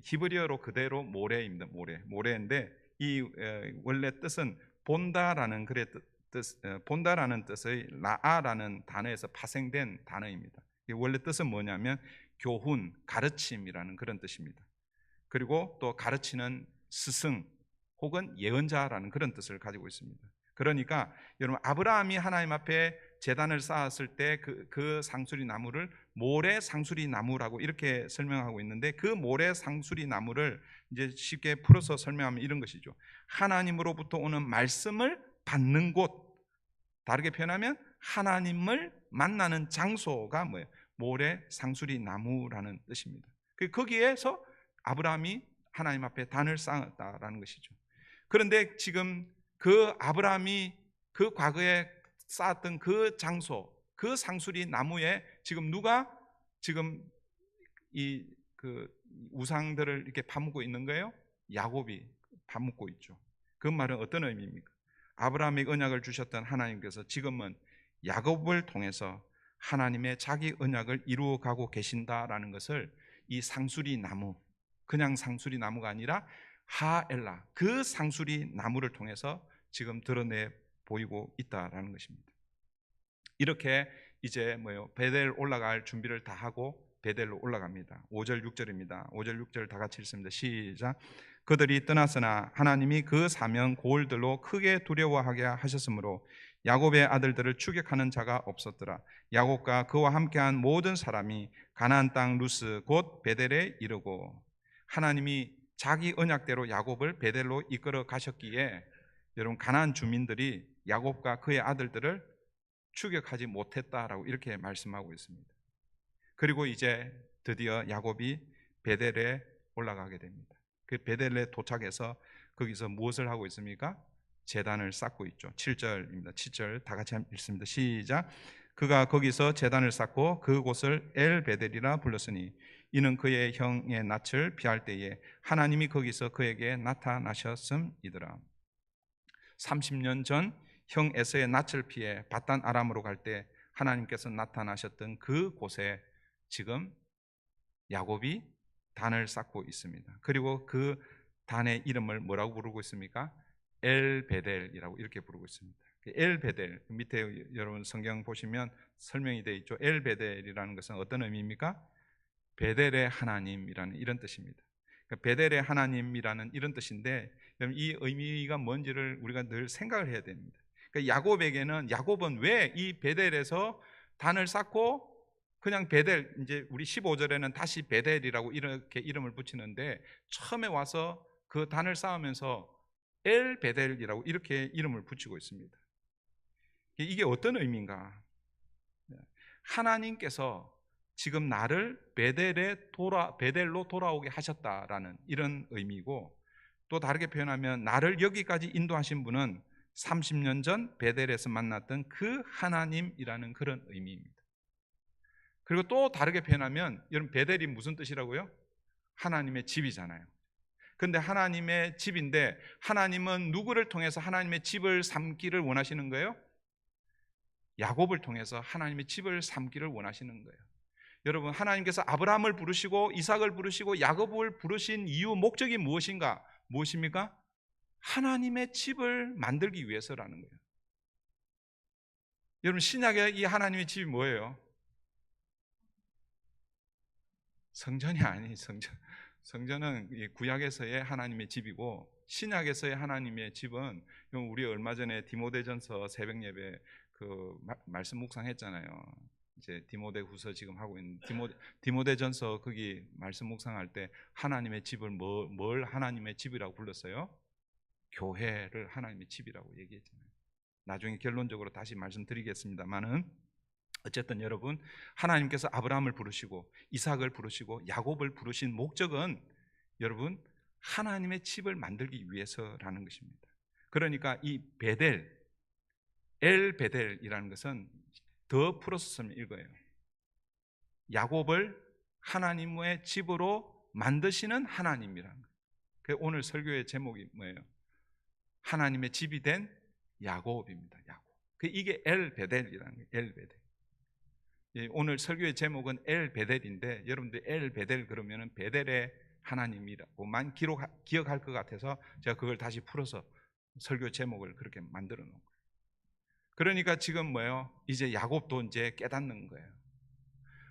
히브리어로 그대로 모래입니다. 모래인데 이 원래 뜻은 본다라는 글의 본다라는 뜻의 라아라는 단어에서 파생된 단어입니다. 원래 뜻은 뭐냐면 교훈, 가르침이라는 그런 뜻입니다. 그리고 또 가르치는 스승 혹은 예언자라는 그런 뜻을 가지고 있습니다. 그러니까 여러분 아브라함이 하나님 앞에 제단을 쌓았을 때 그 상수리 나무를 모래 상수리 나무라고 이렇게 설명하고 있는데 그 모래 상수리 나무를 이제 쉽게 풀어서 설명하면 이런 것이죠. 하나님으로부터 오는 말씀을 받는 곳, 다르게 표현하면 하나님을 만나는 장소가 뭐예요? 모래 상수리 나무라는 뜻입니다. 거기에서 아브라함이 하나님 앞에 단을 쌓았다라는 것이죠. 그런데 지금 그 아브라함이 그 과거에 쌓았던 그 장소, 그 상수리 나무에 지금 누가 지금 그 우상들을 이렇게 파묻고 있는 거예요? 야곱이 파묻고 있죠. 그 말은 어떤 의미입니까? 아브라함에게 언약을 주셨던 하나님께서 지금은 야곱을 통해서 하나님의 자기 언약을 이루어가고 계신다라는 것을 이 상수리 나무, 그냥 상수리 나무가 아니라 하엘라, 그 상수리 나무를 통해서 지금 드러내 보이고 있다라는 것입니다. 이렇게 이제 뭐요? 베델 올라갈 준비를 다 하고 베델로 올라갑니다. 5절 6절입니다. 5절 6절 다 같이 읽습니다. 시작. 그들이 떠났으나 하나님이 그 사명 고을들로 크게 두려워하게 하셨으므로 야곱의 아들들을 추격하는 자가 없었더라. 야곱과 그와 함께한 모든 사람이 가나안 땅 루스 곧 베델에 이르고, 하나님이 자기 언약대로 야곱을 베델로 이끌어 가셨기에 여러분 가나안 주민들이 야곱과 그의 아들들을 추격하지 못했다라고 이렇게 말씀하고 있습니다. 그리고 이제 드디어 야곱이 베델에 올라가게 됩니다. 그 베델에 도착해서 거기서 무엇을 하고 있습니까? 제단을 쌓고 있죠. 7절입니다. 7절 다 같이 읽습니다. 시작. 그가 거기서 제단을 쌓고 그곳을 엘 베델이라 불렀으니 이는 그의 형의 낯을 피할 때에 하나님이 거기서 그에게 나타나셨음이더라. 30년 전 형 에서의 낯을 피해 바단 아람으로 갈 때 하나님께서 나타나셨던 그 곳에 지금 야곱이 단을 쌓고 있습니다. 그리고 그 단의 이름을 뭐라고 부르고 있습니까? 엘베델이라고 이렇게 부르고 있습니다. 엘베델 밑에 여러분 성경 보시면 설명이 되어 있죠. 엘베델이라는 것은 어떤 의미입니까? 베델의 하나님이라는 이런 뜻입니다. 베델의 하나님이라는 이런 뜻인데 이 의미가 뭔지를 우리가 늘 생각을 해야 됩니다. 야곱에게는 야곱은 왜 이 베델에서 단을 쌓고 그냥 베델, 이제 우리 15절에는 다시 베델이라고 이렇게 이름을 붙이는데 처음에 와서 그 단을 쌓으면서 엘 베델이라고 이렇게 이름을 붙이고 있습니다. 이게 어떤 의미인가? 하나님께서 지금 나를 베델로 돌아오게 하셨다라는 이런 의미고, 또 다르게 표현하면 나를 여기까지 인도하신 분은 30년 전 베델에서 만났던 그 하나님이라는 그런 의미입니다. 그리고 또 다르게 표현하면 여러분 베델이 무슨 뜻이라고요? 하나님의 집이잖아요. 그런데 하나님의 집인데 하나님은 누구를 통해서 하나님의 집을 삼기를 원하시는 거예요? 야곱을 통해서 하나님의 집을 삼기를 원하시는 거예요. 여러분 하나님께서 아브라함을 부르시고 이삭을 부르시고 야곱을 부르신 이유 목적이 무엇인가? 무엇입니까? 하나님의 집을 만들기 위해서라는 거예요. 여러분, 신약의 이 하나님의 집이 뭐예요? 성전이 아니, 성전은 이 구약에서의 하나님의 집이고, 신약에서의 하나님의 집은, 우리 얼마 전에 디모데전서 새벽 예배 말씀 묵상했잖아요. 이제 디모데후서 지금 하고 있는 디모데전서 거기 말씀 묵상할 때 하나님의 집을 뭘 하나님의 집이라고 불렀어요? 교회를 하나님의 집이라고 얘기했잖아요. 나중에 결론적으로 다시 말씀드리겠습니다만은, 어쨌든 여러분, 하나님께서 아브라함을 부르시고 이삭을 부르시고 야곱을 부르신 목적은 여러분 하나님의 집을 만들기 위해서라는 것입니다. 그러니까 이 베델, 엘 베델이라는 것은 더 풀어서 쓰면 이거예요. 야곱을 하나님의 집으로 만드시는 하나님이라는 거예요. 그래서 오늘 설교의 제목이 뭐예요? 하나님의 집이 된 야곱입니다. 야곱. 이게 엘 베델이라는 거예요. 엘 베델. 오늘 설교의 제목은 엘 베델인데, 여러분들 엘 베델 그러면은 베델의 하나님이라고만 기억할 것 같아서 제가 그걸 다시 풀어서 설교 제목을 그렇게 만들어 놓은 거예요. 그러니까 지금 뭐예요? 이제 야곱도 이제 깨닫는 거예요.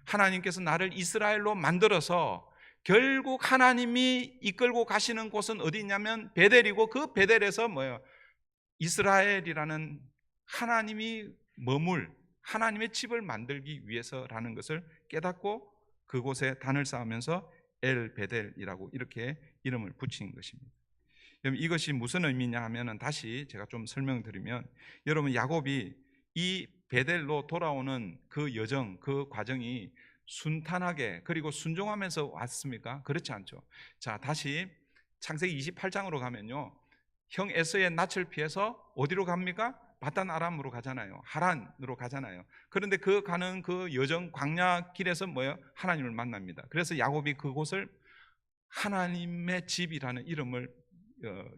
하나님께서 나를 이스라엘로 만들어서 결국 하나님이 이끌고 가시는 곳은 어디 있냐면 베델이고, 그 베델에서 뭐예요? 이스라엘이라는 하나님이 머물 하나님의 집을 만들기 위해서라는 것을 깨닫고 그곳에 단을 쌓으면서 엘 베델이라고 이렇게 이름을 붙인 것입니다. 여러분, 이것이 무슨 의미냐 하면은 다시 제가 좀 설명드리면, 여러분 야곱이 이 베델로 돌아오는 그 여정, 그 과정이 순탄하게 그리고 순종하면서 왔습니까? 그렇지 않죠. 자, 다시 창세기 28장으로 가면요, 형 에서의 낯을 피해서 어디로 갑니까? 바단 아람으로 가잖아요. 하란으로 가잖아요. 그런데 그 가는 그 여정 광야 길에서 뭐예요? 하나님을 만납니다. 그래서 야곱이 그곳을 하나님의 집이라는 이름을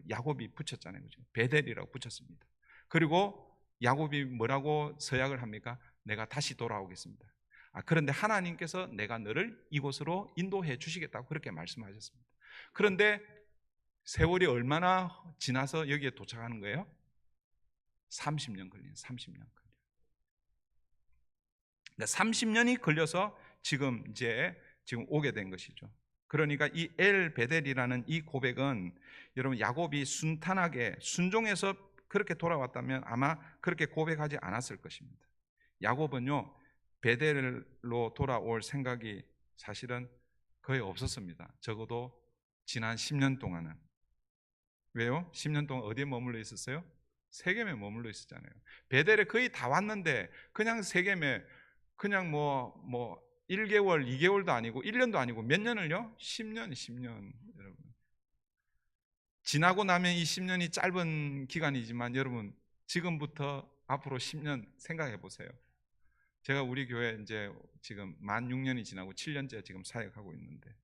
야곱이 붙였잖아요. 그죠? 베델이라고 붙였습니다. 그리고 야곱이 뭐라고 서약을 합니까? 내가 다시 돌아오겠습니다. 그런데 하나님께서 내가 너를 이곳으로 인도해 주시겠다고 그렇게 말씀하셨습니다. 그런데 세월이 얼마나 지나서 여기에 도착하는 거예요? 30년 걸린 30년 걸려. 그러니까 30년이 걸려서 지금 오게 된 것이죠. 그러니까 이 엘 베델이라는 이 고백은 여러분 야곱이 순탄하게 순종해서 그렇게 돌아왔다면 아마 그렇게 고백하지 않았을 것입니다. 야곱은요 베델로 돌아올 생각이 사실은 거의 없었습니다. 적어도 지난 10년 동안은. 왜요? 10년 동안 어디에 머물러 있었어요? 세겜에 머물러 있었잖아요. 베델에 거의 다 왔는데 그냥 세겜에 그냥 뭐 1개월, 2개월도 아니고 1년도 아니고 몇 년을요? 10년 여러분. 지나고 나면 이 10년이 짧은 기간이지만 여러분 지금부터 앞으로 10년 생각해 보세요. 제가 우리 교회 이제 지금 만 6년이 지나고 7년째 지금 사역하고 있는데,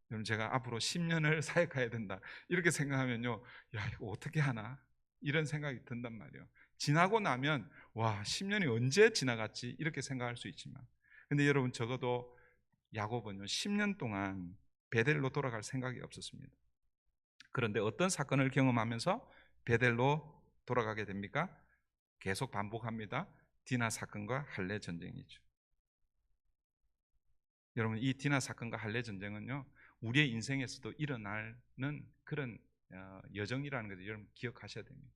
여러분 제가 앞으로 10년을 사역해야 된다 이렇게 생각하면요, 야 이거 어떻게 하나? 이런 생각이 든단 말이에요. 지나고 나면 와 10년이 언제 지나갔지 이렇게 생각할 수 있지만, 근데 여러분 적어도 야곱은요 10년 동안 베델로 돌아갈 생각이 없었습니다. 그런데 어떤 사건을 경험하면서 베델로 돌아가게 됩니까? 계속 반복합니다. 디나 사건과 할례 전쟁이죠. 여러분 이 디나 사건과 할례 전쟁은요 우리의 인생에서도 일어나는 그런 여정이라는 것을 여러분 기억하셔야 됩니다.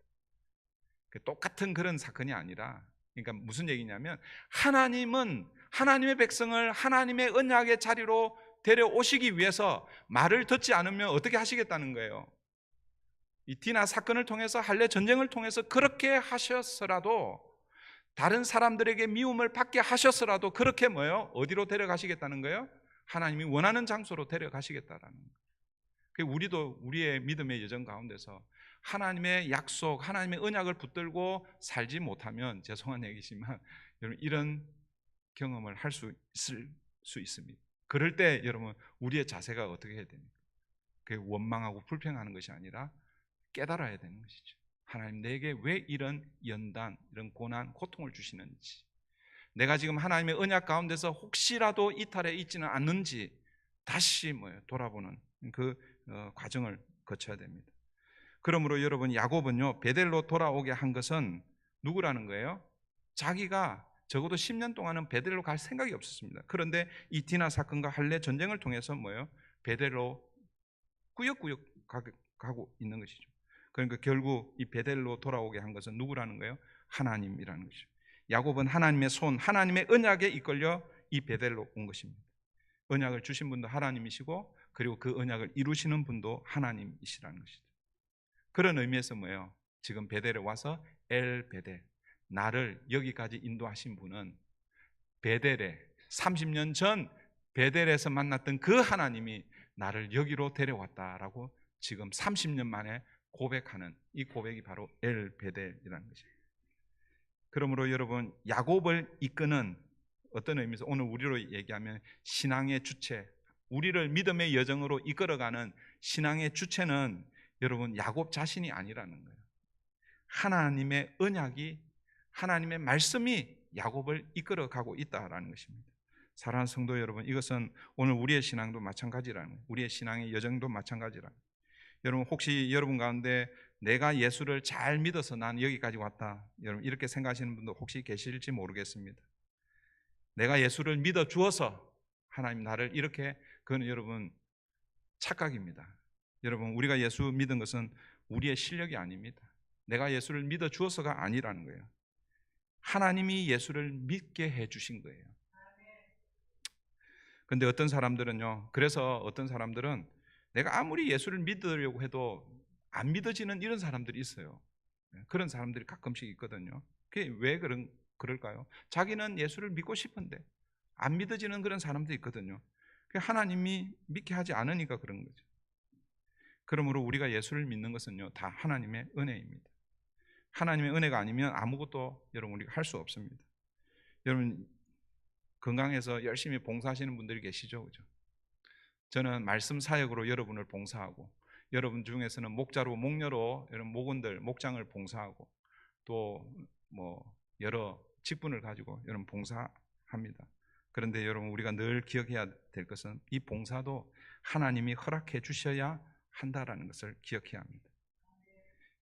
똑같은 그런 사건이 아니라, 그러니까 무슨 얘기냐면 하나님은 하나님의 백성을 하나님의 언약의 자리로 데려오시기 위해서 말을 듣지 않으면 어떻게 하시겠다는 거예요. 이 디나 사건을 통해서 할례 전쟁을 통해서 그렇게 하셨더라도, 다른 사람들에게 미움을 받게 하셨더라도 그렇게 뭐예요? 어디로 데려가시겠다는 거예요? 하나님이 원하는 장소로 데려가시겠다라는 거예요. 우리도 우리의 믿음의 여정 가운데서 하나님의 약속, 하나님의 언약을 붙들고 살지 못하면 죄송한 얘기지만 여러분 이런 경험을 할 수 있을 수 있습니다. 그럴 때 여러분 우리의 자세가 어떻게 해야 됩니까? 그게 원망하고 불평하는 것이 아니라 깨달아야 되는 것이죠. 하나님 내게 왜 이런 연단, 이런 고난, 고통을 주시는지, 내가 지금 하나님의 언약 가운데서 혹시라도 이탈해 있지는 않는지 다시 돌아보는 그 과정을 거쳐야 됩니다. 그러므로 여러분 야곱은요 베델로 돌아오게 한 것은 누구라는 거예요? 자기가 적어도 10년 동안은 베델로 갈 생각이 없었습니다. 그런데 이 디나 사건과 할례 전쟁을 통해서 뭐예요? 베델로 꾸역꾸역 가고 있는 것이죠. 그러니까 결국 이 베델로 돌아오게 한 것은 누구라는 거예요? 하나님이라는 것이죠. 야곱은 하나님의 손, 하나님의 언약에 이끌려 이 베델로 온 것입니다. 언약을 주신 분도 하나님이시고 그리고 그 언약을 이루시는 분도 하나님이시라는 것이죠. 그런 의미에서 뭐예요? 지금 베델에 와서 엘 베델, 나를 여기까지 인도하신 분은 베델에 30년 전 베델에서 만났던 그 하나님이 나를 여기로 데려왔다라고 지금 30년 만에 고백하는 이 고백이 바로 엘 베델이라는 것입니다. 그러므로 여러분 야곱을 이끄는 어떤 의미에서 오늘 우리로 얘기하면 신앙의 주체, 우리를 믿음의 여정으로 이끌어가는 신앙의 주체는 여러분 야곱 자신이 아니라는 거예요. 하나님의 언약이, 하나님의 말씀이 야곱을 이끌어가고 있다라는 것입니다. 사랑하는 성도 여러분, 이것은 오늘 우리의 신앙도 마찬가지라는 거예요. 우리의 신앙의 여정도 마찬가지라는 거예요. 여러분 혹시 여러분 가운데 내가 예수를 잘 믿어서 난 여기까지 왔다, 여러분 이렇게 생각하시는 분도 혹시 계실지 모르겠습니다. 내가 예수를 믿어 주어서 하나님 나를 이렇게, 그건 여러분 착각입니다. 여러분 우리가 예수 믿은 것은 우리의 실력이 아닙니다. 내가 예수를 믿어 주어서가 아니라는 거예요. 하나님이 예수를 믿게 해 주신 거예요. 그런데 어떤 사람들은요, 그래서 어떤 사람들은 내가 아무리 예수를 믿으려고 해도 안 믿어지는 이런 사람들이 있어요. 그런 사람들이 가끔씩 있거든요. 그게 왜 그럴까요? 자기는 예수를 믿고 싶은데 안 믿어지는 그런 사람들이 있거든요. 하나님이 믿게 하지 않으니까 그런 거죠. 그러므로 우리가 예수를 믿는 것은요 다 하나님의 은혜입니다. 하나님의 은혜가 아니면 아무것도 여러분 우리가 할 수 없습니다. 여러분 건강해서 열심히 봉사하시는 분들이 계시죠, 그죠? 저는 말씀 사역으로 여러분을 봉사하고, 여러분 중에서는 목자로 목녀로 여러분 목원들 목장을 봉사하고, 또 뭐 여러 직분을 가지고 여러분 봉사합니다. 그런데 여러분 우리가 늘 기억해야 될 것은 이 봉사도 하나님이 허락해 주셔야 한다라는 것을 기억해야 합니다.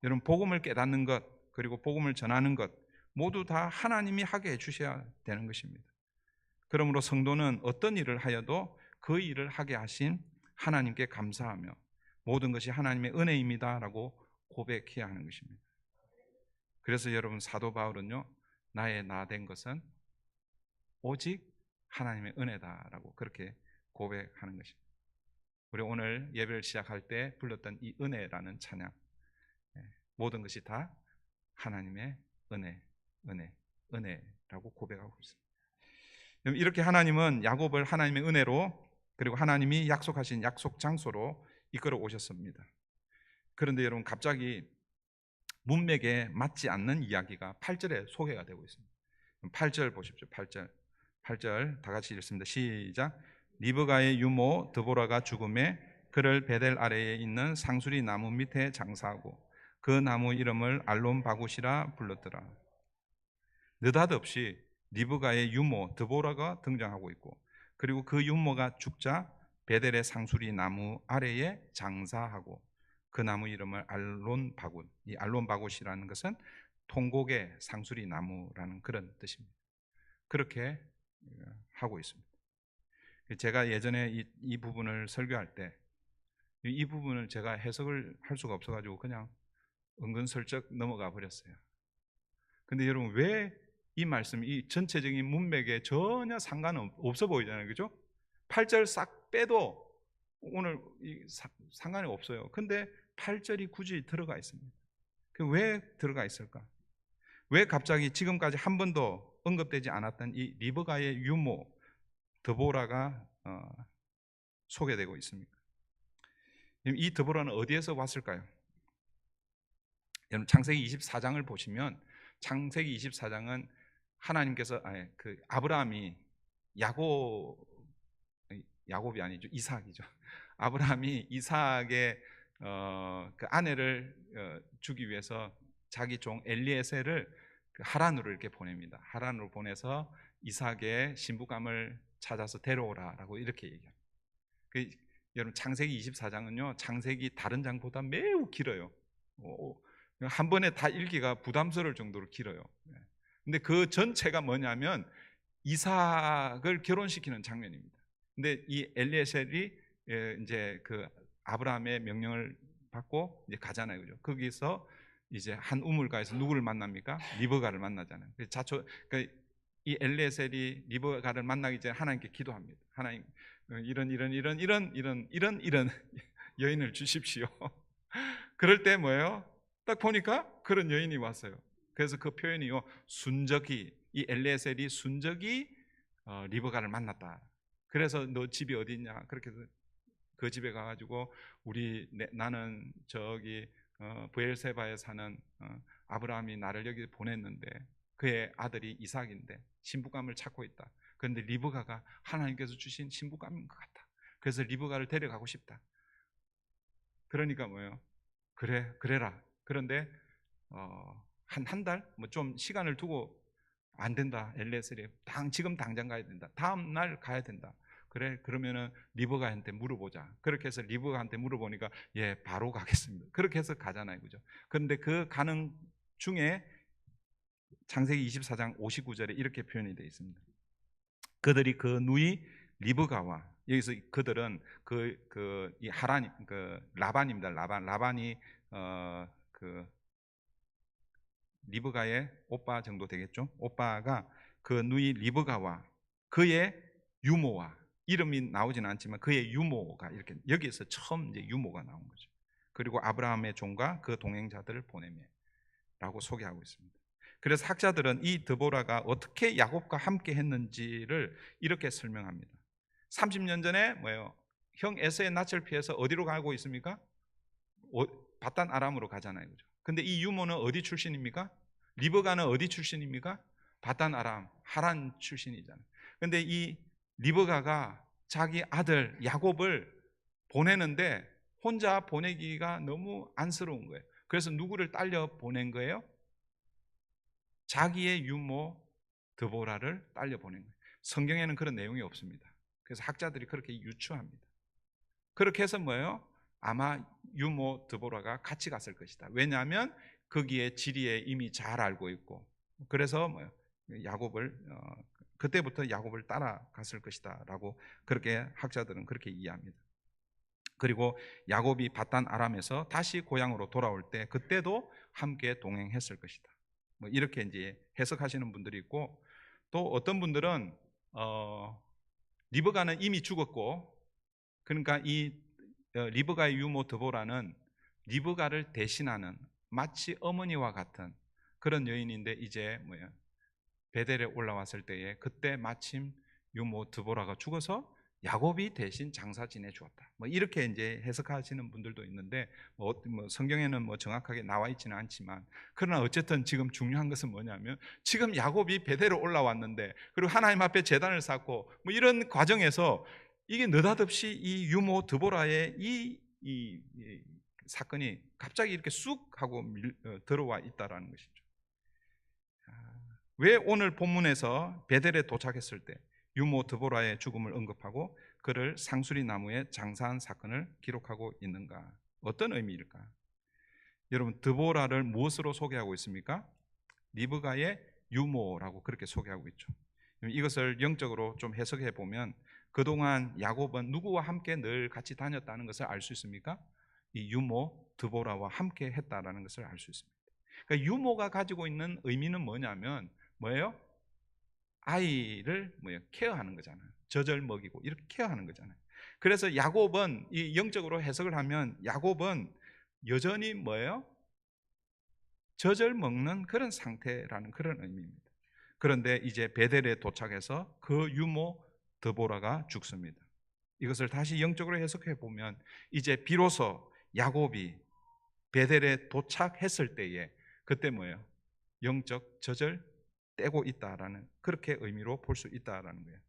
여러분 복음을 깨닫는 것, 그리고 복음을 전하는 것 모두 다 하나님이 하게 해 주셔야 되는 것입니다. 그러므로 성도는 어떤 일을 하여도 그 일을 하게 하신 하나님께 감사하며 모든 것이 하나님의 은혜입니다라고 고백해야 하는 것입니다. 그래서 여러분 사도 바울은요, 나의 나 된 것은 오직 하나님의 은혜다라고 그렇게 고백하는 것입니다. 우리 오늘 예배를 시작할 때 불렀던 이 은혜라는 찬양, 모든 것이 다 하나님의 은혜라고 고백하고 있습니다. 이렇게 하나님은 야곱을 하나님의 은혜로, 그리고 하나님이 약속하신 약속 장소로 이끌어 오셨습니다. 그런데 여러분 갑자기 문맥에 맞지 않는 이야기가 8절에 소개가 되고 있습니다. 8절 보십시오. 8절 다 같이 읽습니다. 시작. 리브가의 유모 드보라가 죽음에 그를 베델 아래에 있는 상수리 나무 밑에 장사하고 그 나무 이름을 알론 바굿이라 불렀더라. 느닷없이 리브가의 유모 드보라가 등장하고 있고, 그리고 그 유모가 죽자 베델의 상수리 나무 아래에 장사하고 그 나무 이름을 알론 바굿, 이 알론 바굿이라는 것은 통곡의 상수리 나무라는 그런 뜻입니다. 그렇게 하고 있습니다. 제가 예전에 이 부분을 설교할 때 이 부분을 제가 해석을 할 수가 없어가지고 그냥 은근슬쩍 넘어가 버렸어요. 근데 여러분 왜 이 말씀이 이 전체적인 문맥에 전혀 상관없어 보이잖아요, 그죠? 8절 싹 빼도 오늘 상관이 없어요. 근데 8절이 굳이 들어가 있습니다. 왜 들어가 있을까? 왜 갑자기 지금까지 한 번도 언급되지 않았던 이 리브가의 유모 드보라가 소개되고 있습니까? 이 드보라는 어디에서 왔을까요? 여러분 창세기 24장을 보시면, 창세기 24장은 하나님께서 아브라함이 야곱이 아니죠, 이삭이죠. 아브라함이 이삭의 그 아내를 주기 위해서 자기 종 엘리에셀을 하란으로 이렇게 보냅니다. 하란으로 보내서 이삭의 신부감을 찾아서 데려오라라고 이렇게 얘기합니다. 여러분 창세기 24장은요, 창세기 다른 장보다 매우 길어요. 한 번에 다 읽기가 부담스러울 정도로 길어요. 근데 그 전체가 뭐냐면 이삭을 결혼시키는 장면입니다. 근데 이 엘리에셀이 이제 그 아브라함의 명령을 받고 이제 가잖아요, 그죠? 거기서 이제 한 우물가에서 누구를 만납니까? 리브가를 만나잖아요. 그러니까 이 엘리에셀이 리브가를 만나기 전에 하나님께 기도합니다. 하나님, 이런 여인을 주십시오. 그럴 때 뭐예요? 딱 보니까 그런 여인이 왔어요. 그래서 그 표현이요, 순적이, 이 엘리에셀이 순적이 리브가를 만났다. 그래서 너 집이 어디 있냐? 그렇게 해서 그 집에 가가지고 나는 저기 브엘세바에 사는 아브라함이 나를 여기 보냈는데 그의 아들이 이삭인데 신부감을 찾고 있다. 그런데 리브가가 하나님께서 주신 신부감인 것 같다. 그래서 리브가를 데려가고 싶다. 그러니까 뭐예요? 그래라. 그런데 한 달 뭐 좀 시간을 두고 안 된다. 엘레셀이 지금 당장 가야 된다. 다음 날 가야 된다. 그래, 그러면은 리브가한테 물어보자. 그렇게 해서 리브가한테 물어보니까 예, 바로 가겠습니다. 그렇게 해서 가잖아요, 그죠? 그런데 그 가는 중에 창세기 24장 59절에 이렇게 표현이 되어 있습니다. 그들이 그 누이 리브가와, 여기서 그들은 이 하란이 라반입니다. 라반이 그 리브가의 오빠 정도 되겠죠. 오빠가 그 누이 리브가와 그의 유모와, 이름이 나오지는 않지만 그의 유모가, 이렇게 여기에서 처음 이제 유모가 나온 거죠. 그리고 아브라함의 종과 그 동행자들을 보내며라고 소개하고 있습니다. 그래서 학자들은 이 드보라가 어떻게 야곱과 함께 했는지를 이렇게 설명합니다. 30년 전에 뭐예요? 형 에서의 낯을 피해서 어디로 가고 있습니까? 바단 아람으로 가잖아요, 그죠? 근데 이 유모는 어디 출신입니까? 리브가는 어디 출신입니까? 바단 아람, 하란 출신이잖아요. 근데 이 리브가가 자기 아들 야곱을 보내는데 혼자 보내기가 너무 안쓰러운 거예요. 그래서 누구를 딸려 보낸 거예요? 자기의 유모 드보라를 딸려 보낸 거예요. 성경에는 그런 내용이 없습니다. 그래서 학자들이 그렇게 유추합니다. 그렇게 해서 뭐예요? 아마 유모 드보라가 같이 갔을 것이다. 왜냐하면 거기에 지리에 이미 잘 알고 있고, 그래서 뭐예요? 야곱을 그때부터 야곱을 따라갔을 것이다라고 그렇게 학자들은 그렇게 이해합니다. 그리고 야곱이 바단 아람에서 다시 고향으로 돌아올 때 그때도 함께 동행했을 것이다. 뭐 이렇게 이제 해석하시는 분들이 있고, 또 어떤 분들은 리브가는 이미 죽었고, 그러니까 이 리브가의 유모 드보라는 리브가를 대신하는 마치 어머니와 같은 그런 여인인데, 이제 뭐야, 베델에 올라왔을 때에 그때 마침 유모 드보라가 죽어서 야곱이 대신 장사 지내 주었다. 뭐 이렇게 이제 해석하시는 분들도 있는데, 뭐 성경에는 뭐 정확하게 나와 있지는 않지만, 그러나 어쨌든 지금 중요한 것은 뭐냐면, 지금 야곱이 베델에 올라왔는데, 그리고 하나님 앞에 제단을 쌓고 뭐 이런 과정에서 이게 느닷없이 이 유모 드보라의 이 사건이 갑자기 이렇게 쑥 하고 들어와 있다라는 것이죠. 왜 오늘 본문에서 베델에 도착했을 때 유모 드보라의 죽음을 언급하고 그를 상수리 나무에 장사한 사건을 기록하고 있는가? 어떤 의미일까? 여러분, 드보라를 무엇으로 소개하고 있습니까? 리브가의 유모라고 그렇게 소개하고 있죠. 이것을 영적으로 좀 해석해 보면, 그동안 야곱은 누구와 함께 늘 같이 다녔다는 것을 알 수 있습니까? 이 유모 드보라와 함께 했다라는 것을 알 수 있습니다. 그러니까 유모가 가지고 있는 의미는 뭐냐면 뭐예요? 아이를 케어하는 거잖아요. 젖을 먹이고 이렇게 케어하는 거잖아요. 그래서 야곱은, 이 영적으로 해석을 하면 야곱은 여전히 뭐예요? 젖을 먹는 그런 상태라는 그런 의미입니다. 그런데 이제 베델에 도착해서 그 유모 드보라가 죽습니다. 이것을 다시 영적으로 해석해 보면, 이제 비로소 야곱이 베델에 도착했을 때에 그때 뭐예요? 영적 젖을 떼고 있다라는, 그렇게 의미로 볼 수 있다라는 거예요.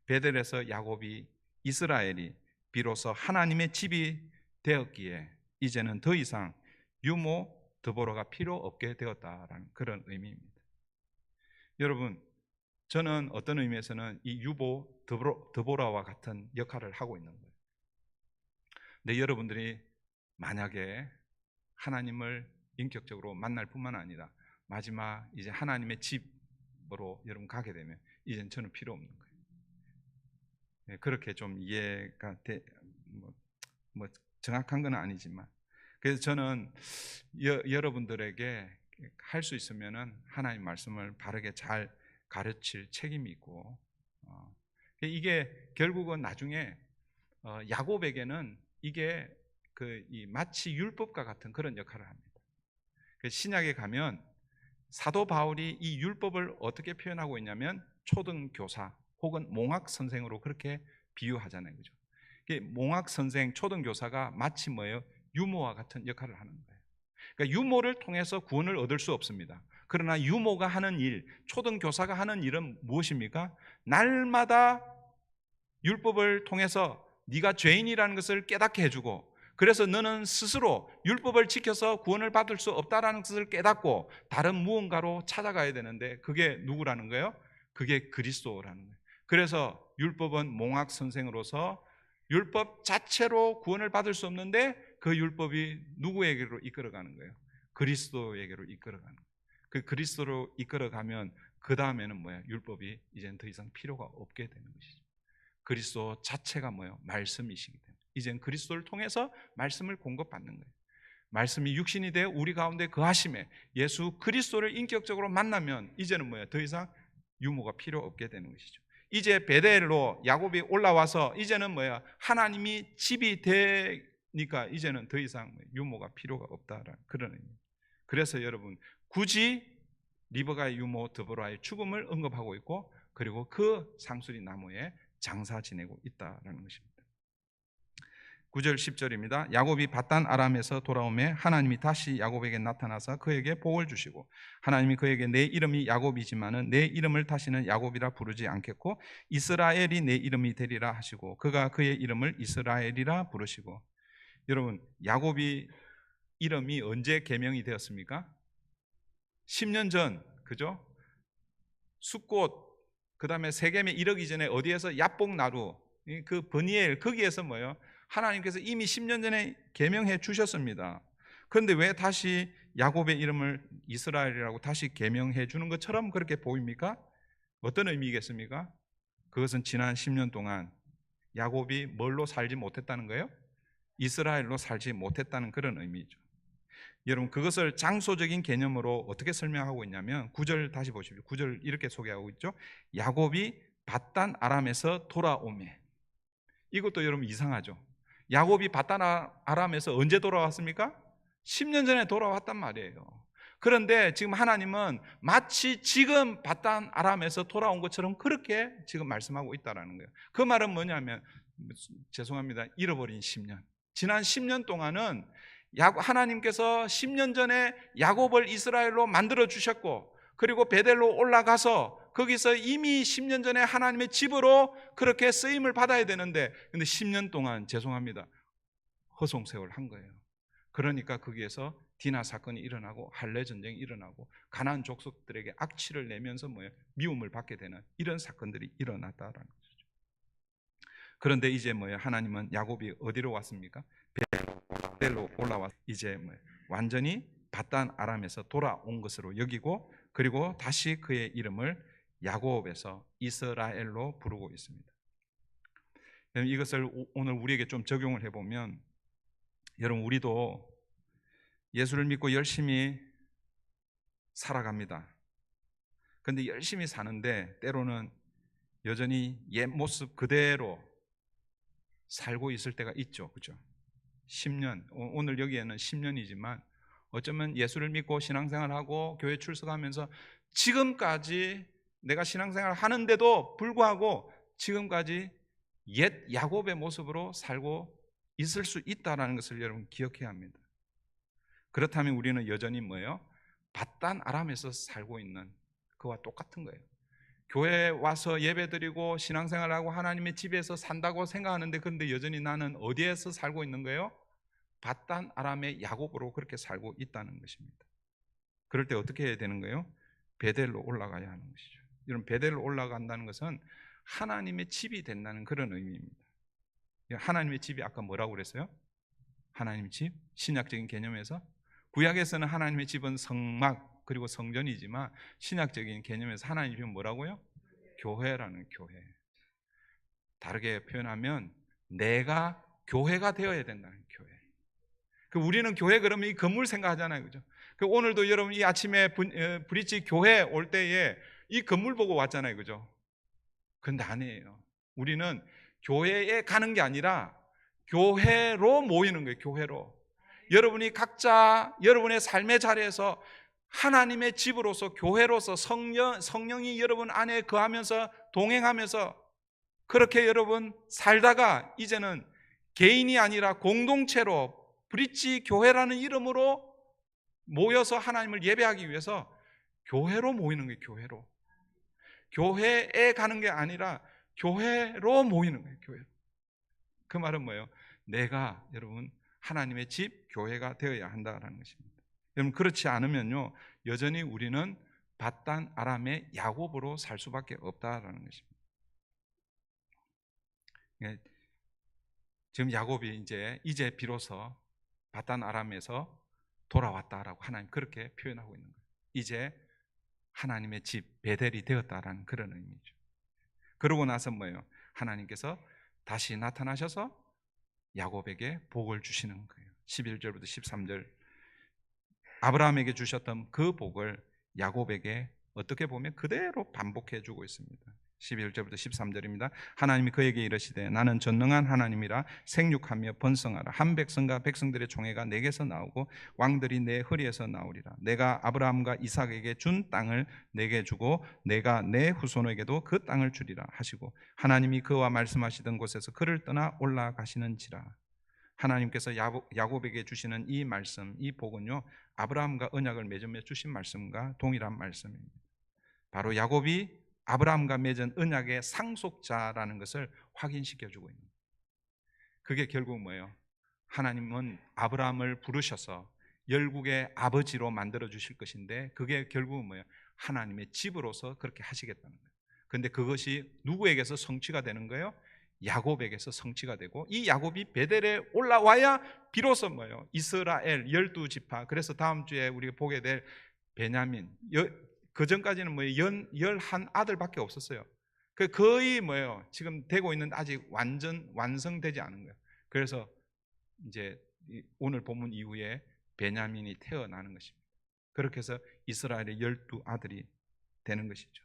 베델에서 야곱이, 이스라엘이 비로소 하나님의 집이 되었기에 이제는 더 이상 유모 드보라가 필요 없게 되었다라는 그런 의미입니다. 여러분, 저는 어떤 의미에서는 이 유모 드보라와 같은 역할을 하고 있는 거예요. 근데 여러분들이 만약에 하나님을 인격적으로 만날 뿐만 아니라 마지막 이제 하나님의 집으로 여러분 가게 되면 이젠 저는 필요 없는 거예요. 네, 그렇게 좀 이해가 뭐 정확한 건 아니지만, 그래서 저는 여러분들에게 할 수 있으면은 하나님 말씀을 바르게 잘 가르칠 책임이 있고, 이게 결국은 나중에 야곱에게는 이게 이 마치 율법과 같은 그런 역할을 합니다. 신약에 가면 사도 바울이 이 율법을 어떻게 표현하고 있냐면 초등교사 혹은 몽학 선생으로 그렇게 비유하잖아요, 그죠? 몽학 선생, 초등교사가 마치 뭐예요? 유모와 같은 역할을 하는 거예요. 그러니까 유모를 통해서 구원을 얻을 수 없습니다. 그러나 유모가 하는 일, 초등교사가 하는 일은 무엇입니까? 날마다 율법을 통해서 네가 죄인이라는 것을 깨닫게 해주고, 그래서 너는 스스로 율법을 지켜서 구원을 받을 수 없다는 것을 깨닫고 다른 무언가로 찾아가야 되는데, 그게 누구라는 거예요? 그게 그리스도라는 거예요. 그래서 율법은 몽학 선생으로서 율법 자체로 구원을 받을 수 없는데 그 율법이 누구에게로 이끌어가는 거예요? 그리스도에게로 이끌어가는 거예요. 그 그리스도로 이끌어가면 그 다음에는 뭐야? 율법이 이제는 더 이상 필요가 없게 되는 것이죠. 그리스도 자체가 뭐예요? 말씀이시기 때문에 이제는 그리스도를 통해서 말씀을 공급받는 거예요. 말씀이 육신이 되어 우리 가운데 거하심에 예수 그리스도를 인격적으로 만나면 이제는 뭐예요? 더 이상 유모가 필요 없게 되는 것이죠. 이제 베델로 야곱이 올라와서 이제는 뭐야? 하나님이 집이 되니까 이제는 더 이상 유모가 필요가 없다라는 그런 의미. 그래서 여러분 굳이 리브가의 유모 드보라의 죽음을 언급하고 있고, 그리고 그 상수리 나무에 장사 지내고 있다라는 것입니다. 9절 10절입니다. 야곱이 밧단 아람에서 돌아오매 하나님이 다시 야곱에게 나타나서 그에게 복을 주시고, 하나님이 그에게 내 이름이 야곱이지만은 내 이름을 다시는 야곱이라 부르지 않겠고 이스라엘이 내 이름이 되리라 하시고, 그가 그의 이름을 이스라엘이라 부르시고. 여러분, 야곱이 이름이 언제 개명이 되었습니까? 10년 전, 그죠? 숫꽃, 그 다음에 세겜에 이르기 전에 어디에서 야복나루, 그 버니엘, 거기에서 뭐예요? 하나님께서 이미 10년 전에 계명해 주셨습니다. 그런데 왜 다시 야곱의 이름을 이스라엘이라고 다시 계명해 주는 것처럼 그렇게 보입니까? 어떤 의미겠습니까? 그것은 지난 10년 동안 야곱이 뭘로 살지 못했다는 거예요? 이스라엘로 살지 못했다는 그런 의미죠. 여러분, 그것을 장소적인 개념으로 어떻게 설명하고 있냐면 9절 다시 보십시오. 9절 이렇게 소개하고 있죠. 야곱이 밧단 아람에서 돌아오매. 이것도 여러분 이상하죠. 야곱이 밧단 아람에서 언제 돌아왔습니까? 10년 전에 돌아왔단 말이에요. 그런데 지금 하나님은 마치 지금 밧단 아람에서 돌아온 것처럼 그렇게 지금 말씀하고 있다는 거예요. 그 말은 뭐냐면, 죄송합니다, 잃어버린 10년, 지난 10년 동안은 하나님께서 10년 전에 야곱을 이스라엘로 만들어 주셨고, 그리고 베델로 올라가서 거기서 이미 10년 전에 하나님의 집으로 그렇게 쓰임을 받아야 되는데, 근데 10년 동안 죄송합니다, 허송세월 한 거예요. 그러니까 거기에서 디나 사건이 일어나고 할례 전쟁이 일어나고 가나안 족속들에게 악취를 내면서 미움을 받게 되는 이런 사건들이 일어났다라는 거죠. 그런데 이제 하나님은 야곱이 어디로 왔습니까? 베델로 올라와 이제 완전히 밧단 아람에서 돌아온 것으로 여기고, 그리고 다시 그의 이름을 야곱에서 이스라엘로 부르고 있습니다. 이것을 오늘 우리에게 좀 적용을 해보면, 여러분, 우리도 예수를 믿고 열심히 살아갑니다. 그런데 열심히 사는데 때로는 여전히 옛 모습 그대로 살고 있을 때가 있죠, 그죠? 10년, 오늘 여기에는 10년이지만 어쩌면 예수를 믿고 신앙생활하고 교회 출석하면서 지금까지 내가 신앙생활 하는데도 불구하고 지금까지 옛 야곱의 모습으로 살고 있을 수 있다는 것을 여러분 기억해야 합니다. 그렇다면 우리는 여전히 밧단 아람에서 살고 있는 그와 똑같은 거예요. 교회에 와서 예배드리고 신앙생활하고 하나님의 집에서 산다고 생각하는데, 그런데 여전히 나는 어디에서 살고 있는 거예요? 밧단 아람의 야곱으로 그렇게 살고 있다는 것입니다. 그럴 때 어떻게 해야 되는 거예요? 베델로 올라가야 하는 것이죠. 여러분, 베델로 올라간다는 것은 하나님의 집이 된다는 그런 의미입니다. 하나님의 집이 아까 뭐라고 그랬어요? 하나님의 집? 신약적인 개념에서 구약에서는 하나님의 집은 성막 그리고 성전이지만 신약적인 개념에서 하나님의 집은 뭐라고요? 교회라는 교회. 다르게 표현하면 내가 교회가 되어야 된다는 교회. 우리는 교회 그러면 이 건물 생각하잖아요, 그죠? 오늘도 여러분 이 아침에 브릿지 교회 올 때에 이 건물 보고 왔잖아요, 그죠? 근데 아니에요. 우리는 교회에 가는 게 아니라 교회로 모이는 거예요, 교회로. 여러분이 각자 여러분의 삶의 자리에서 하나님의 집으로서 교회로서 성령이 여러분 안에 거하면서 동행하면서 그렇게 여러분 살다가 이제는 개인이 아니라 공동체로 브릿지 교회라는 이름으로 모여서 하나님을 예배하기 위해서 교회로 모이는 거예요. 교회로. 교회에 가는 게 아니라 교회로 모이는 거예요. 교회로. 그 말은 뭐예요? 내가 여러분 하나님의 집 교회가 되어야 한다라는 것입니다. 여러분 그렇지 않으면요 여전히 우리는 밧단 아람의 야곱으로 살 수밖에 없다라는 것입니다. 지금 야곱이 이제 비로소 밧단 아람에서 돌아왔다라고 하나님 그렇게 표현하고 있는 거예요. 이제 하나님의 집 베델이 되었다라는 그런 의미죠. 그러고 나서 뭐예요? 하나님께서 다시 나타나셔서 야곱에게 복을 주시는 거예요. 11절부터 13절 아브라함에게 주셨던 그 복을 야곱에게 어떻게 보면 그대로 반복해 주고 있습니다. 11절부터 13절입니다. 하나님이 그에게 이르시되 나는 전능한 하나님이라 생육하며 번성하라. 한 백성과 백성들의 총회가 내게서 나오고 왕들이 내 허리에서 나오리라. 내가 아브라함과 이삭에게 준 땅을 내게 주고 내가 내 후손에게도 그 땅을 주리라 하시고 하나님이 그와 말씀하시던 곳에서 그를 떠나 올라가시는지라. 하나님께서 야곱에게 주시는 이 말씀, 이 복은요 아브라함과 언약을 맺으며 주신 말씀과 동일한 말씀입니다. 바로 야곱이 아브라함과 맺은 언약의 상속자라는 것을 확인시켜주고 있는 거예요. 그게 결국 뭐예요? 하나님은 아브라함을 부르셔서 열국의 아버지로 만들어 주실 것인데 그게 결국은 뭐예요? 하나님의 집으로서 그렇게 하시겠다는 거예요. 그런데 그것이 누구에게서 성취가 되는 거예요? 야곱에게서 성취가 되고 이 야곱이 베델에 올라와야 비로소 뭐예요? 이스라엘 12지파. 그래서 다음 주에 우리가 보게 될 베냐민, 그 전까지는 뭐예요? 11 아들밖에 없었어요. 거의 뭐예요? 지금 되고 있는 아직 완전 완성되지 않은 거예요. 그래서 이제 오늘 본문 이후에 베냐민이 태어나는 것입니다. 그렇게 해서 이스라엘의 12아들이 되는 것이죠.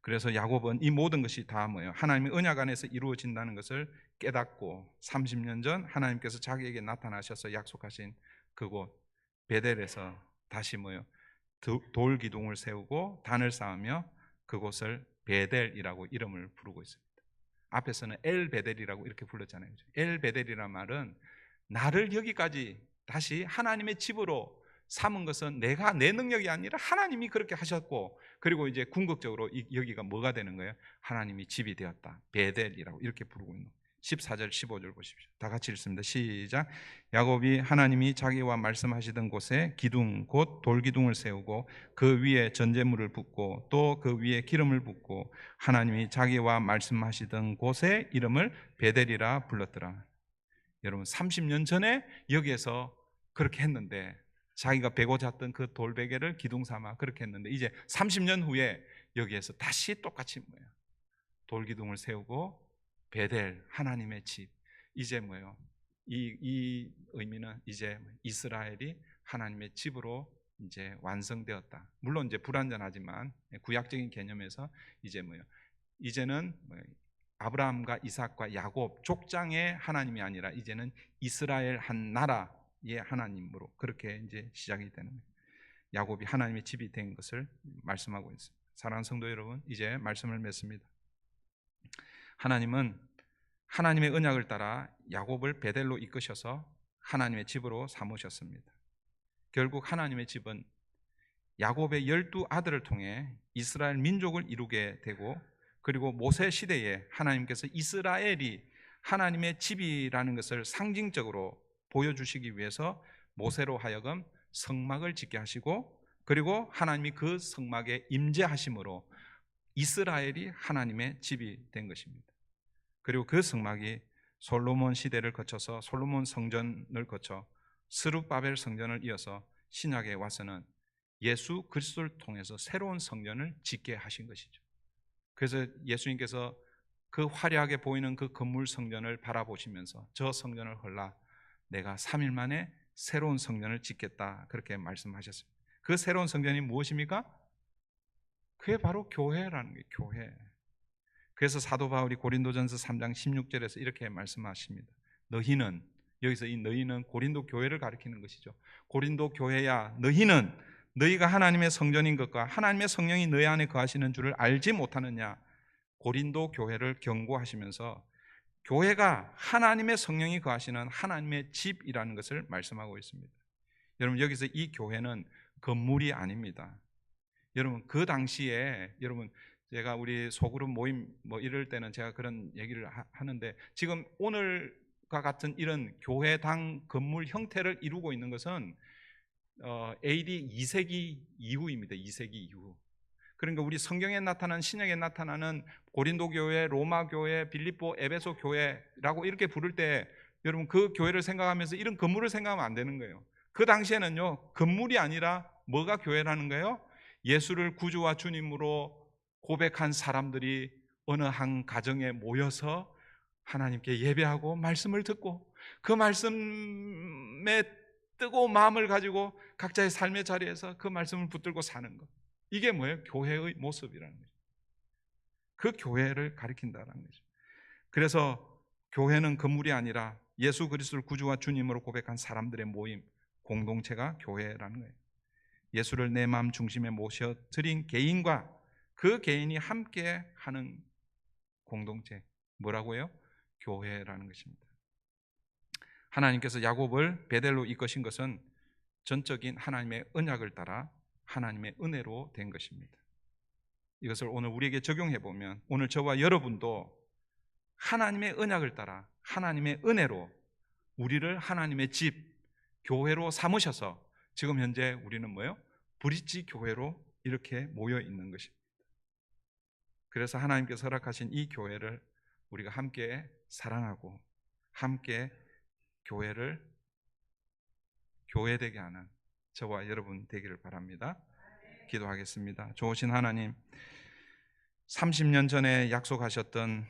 그래서 야곱은 이 모든 것이 다 뭐예요? 하나님의 언약 안에서 이루어진다는 것을 깨닫고 30년 전 하나님께서 자기에게 나타나셔서 약속하신 그곳 베델에서 다시 뭐예요? 돌 기둥을 세우고 단을 쌓으며 그곳을 베델이라고 이름을 부르고 있습니다. 앞에서는 엘 베델이라고 이렇게 불렀잖아요. 엘 베델이라는 말은 나를 여기까지 다시 하나님의 집으로 삼은 것은 내가 내 능력이 아니라 하나님이 그렇게 하셨고 그리고 이제 궁극적으로 여기가 뭐가 되는 거예요? 하나님이 집이 되었다. 베델이라고 이렇게 부르고 있는 거예요. 14절 15절 보십시오. 다 같이 읽습니다. 시작. 야곱이 하나님이 자기와 말씀하시던 곳에 기둥 곧 돌기둥을 세우고 그 위에 전제물을 붓고 또 그 위에 기름을 붓고 하나님이 자기와 말씀하시던 곳의 이름을 베델이라 불렀더라. 여러분 30년 전에 여기에서 그렇게 했는데 자기가 베고 잤던 그 돌베개를 기둥 삼아 그렇게 했는데 이제 30년 후에 여기에서 다시 똑같이 뭐예요? 돌기둥을 세우고 베델 하나님의 집. 이제 뭐예요? 이 의미는 이제 이스라엘이 하나님의 집으로 이제 완성되었다. 물론 이제 불완전하지만 구약적인 개념에서 이제 뭐예요? 이제는 아브라함과 이삭과 야곱 족장의 하나님이 아니라 이제는 이스라엘 한 나라의 하나님으로 그렇게 이제 시작이 되는 거예요. 야곱이 하나님의 집이 된 것을 말씀하고 있습니다. 사랑하는 성도 여러분, 이제 말씀을 맺습니다. 하나님은 하나님의 언약을 따라 야곱을 베델로 이끄셔서 하나님의 집으로 삼으셨습니다. 결국 하나님의 집은 야곱의 12아들을 통해 이스라엘 민족을 이루게 되고 그리고 모세 시대에 하나님께서 이스라엘이 하나님의 집이라는 것을 상징적으로 보여주시기 위해서 모세로 하여금 성막을 짓게 하시고 그리고 하나님이 그 성막에 임재하심으로 이스라엘이 하나님의 집이 된 것입니다. 그리고 그 성막이 솔로몬 시대를 거쳐서 솔로몬 성전을 거쳐 스룹바벨 성전을 이어서 신약에 와서는 예수 그리스도를 통해서 새로운 성전을 짓게 하신 것이죠. 그래서 예수님께서 그 화려하게 보이는 그 건물 성전을 바라보시면서 저 성전을 헐라 내가 3일 만에 새로운 성전을 짓겠다 그렇게 말씀하셨습니다. 그 새로운 성전이 무엇입니까? 그게 바로 교회라는 거예요. 교회. 그래서 사도 바울이 고린도전서 3장 16절에서 이렇게 말씀하십니다. 너희는, 여기서 이 너희는 고린도 교회를 가리키는 것이죠. 고린도 교회야, 너희는 너희가 하나님의 성전인 것과 하나님의 성령이 너희 안에 거하시는 줄을 알지 못하느냐. 고린도 교회를 경고하시면서 교회가 하나님의 성령이 거하시는 하나님의 집이라는 것을 말씀하고 있습니다. 여러분, 여기서 이 교회는 건물이 아닙니다. 여러분, 그 당시에 여러분 제가 우리 소그룹 모임 뭐 이럴 때는 제가 그런 얘기를 하는데, 지금 오늘과 같은 이런 교회당 건물 형태를 이루고 있는 것은 AD 2세기 이후입니다. 2세기 이후. 그러니까 우리 성경에 나타난, 신약에 나타나는 고린도 교회, 로마 교회, 빌립보, 에베소 교회라고 이렇게 부를 때 여러분 그 교회를 생각하면서 이런 건물을 생각하면 안 되는 거예요. 그 당시에는요, 건물이 아니라 뭐가 교회라는 거예요? 예수를 구주와 주님으로 고백한 사람들이 어느 한 가정에 모여서 하나님께 예배하고 말씀을 듣고 그 말씀에 뜨거운 마음을 가지고 각자의 삶의 자리에서 그 말씀을 붙들고 사는 것. 이게 뭐예요? 교회의 모습이라는 거죠. 그 교회를 가리킨다는 거죠. 그래서 교회는 건물이 아니라 예수 그리스도를 구주와 주님으로 고백한 사람들의 모임, 공동체가 교회라는 거예요. 예수를 내 마음 중심에 모셔드린 개인과 그 개인이 함께 하는 공동체, 뭐라고요? 교회라는 것입니다. 하나님께서 야곱을 베델로 이끄신 것은 전적인 하나님의 언약을 따라 하나님의 은혜로 된 것입니다. 이것을 오늘 우리에게 적용해 보면 오늘 저와 여러분도 하나님의 언약을 따라 하나님의 은혜로 우리를 하나님의 집, 교회로 삼으셔서 지금 현재 우리는 뭐예요? 브릿지 교회로 이렇게 모여 있는 것입니다. 그래서 하나님께서 허락하신 이 교회를 우리가 함께 사랑하고 함께 교회를 교회되게 하는 저와 여러분 되기를 바랍니다. 기도하겠습니다. 좋으신 하나님, 30년 전에 약속하셨던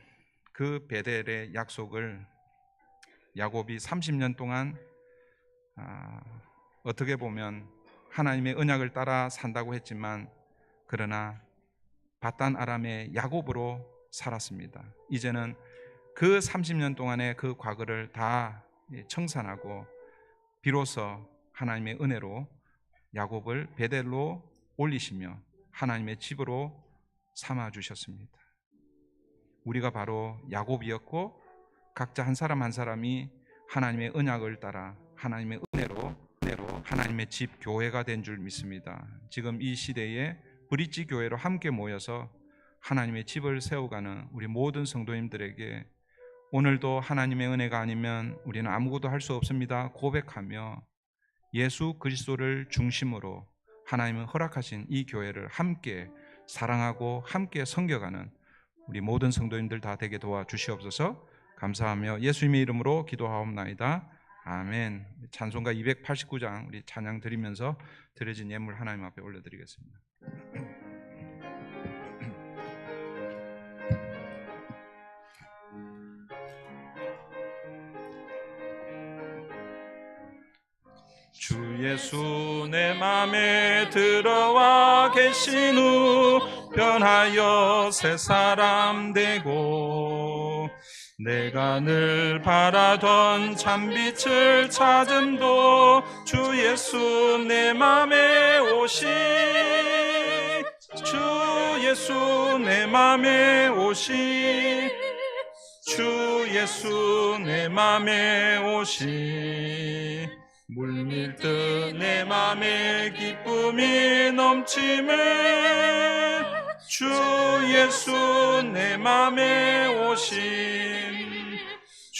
그 베델의 약속을 야곱이 30년 동안 어떻게 보면 하나님의 언약을 따라 산다고 했지만 그러나 바단 아람의 야곱으로 살았습니다. 이제는 그 30년 동안의 그 과거를 다 청산하고 비로소 하나님의 은혜로 야곱을 베델로 올리시며 하나님의 집으로 삼아 주셨습니다. 우리가 바로 야곱이었고 각자 한 사람 한 사람이 하나님의 언약을 따라 하나님의 은혜로 하나님의 집 교회가 된 줄 믿습니다. 지금 이 시대에 브릿지 교회로 함께 모여서 하나님의 집을 세워가는 우리 모든 성도님들에게 오늘도 하나님의 은혜가 아니면 우리는 아무것도 할 수 없습니다 고백하며 예수 그리스도를 중심으로 하나님은 허락하신 이 교회를 함께 사랑하고 함께 섬겨가는 우리 모든 성도님들 다 되게 도와주시옵소서. 감사하며 예수님의 이름으로 기도하옵나이다. 아멘. 찬송가 289장 우리 찬양 드리면서 드려진 예물 하나님 앞에 올려드리겠습니다. 주 예수 내 맘에 들어와 계신 후 변하여 새 사람 되고 내가 늘 바라던 참빛을 찾음도 주 예수 내 맘에 오시 주 예수 내 맘에 오시 주 예수 내 맘에 오시 물밀듯 내 맘에 기쁨이 넘침에 주 예수 내 맘에 오심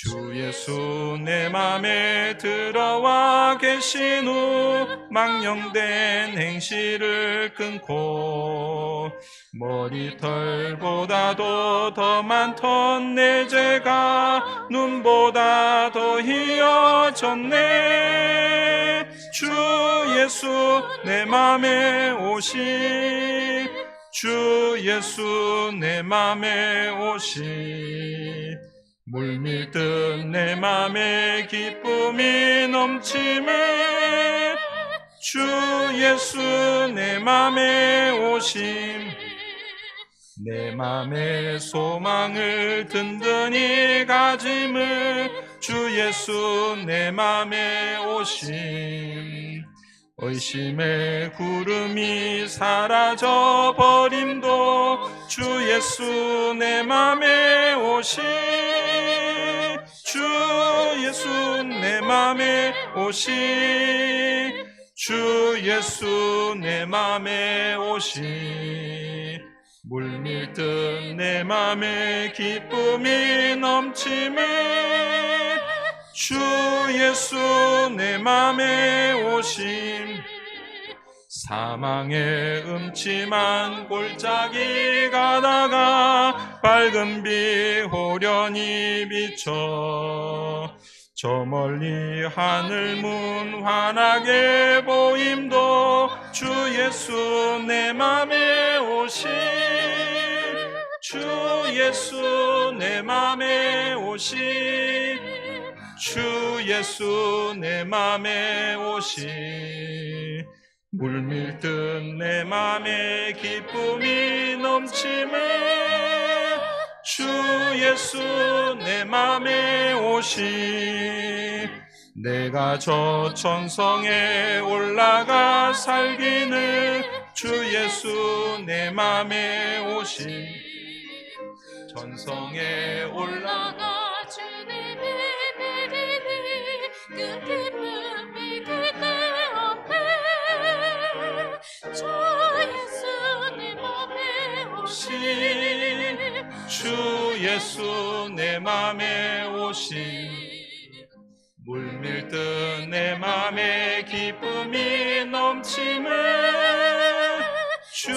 주 예수 내 맘에 들어와 계신 후 망령된 행실을 끊고 머리털보다도 더 많던 내 죄가 눈보다 더 희어졌네. 주 예수 내 맘에 오시, 주 예수 내 맘에 오시, 물밀듯 내 맘에 기쁨이 넘침에 주 예수 내 맘에 오심, 내 맘에 소망을 든든히 가짐을 주 예수 내 맘에 오심, 의심의 구름이 사라져 버림도 주 예수 내 맘에 오시, 주 예수 내 맘에 오시, 주 예수 내 맘에 오시, 물밀듯 내 맘에 기쁨이 넘침에 주 예수 내 맘에 오심, 사망의 음침한 골짜기 가다가 밝은 빛 호련히 비춰 저 멀리 하늘 문 환하게 보임도 주 예수 내 맘에 오시, 주 예수 내 맘에 오시, 주 예수 내 맘에 오시, 물밀듯 내 맘에 기쁨이 넘침에 주 예수 내 맘에 오시, 내가 저 천성에 올라가 살기는 주 예수 내 맘에 오시, 천성에 올라가 주님의 내리니 그 기쁨이 그대 앞에 주 예수 내 맘에 오시, 주 예수 내 맘에 오시, 물밀듯 내 맘에 기쁨이 넘침에 주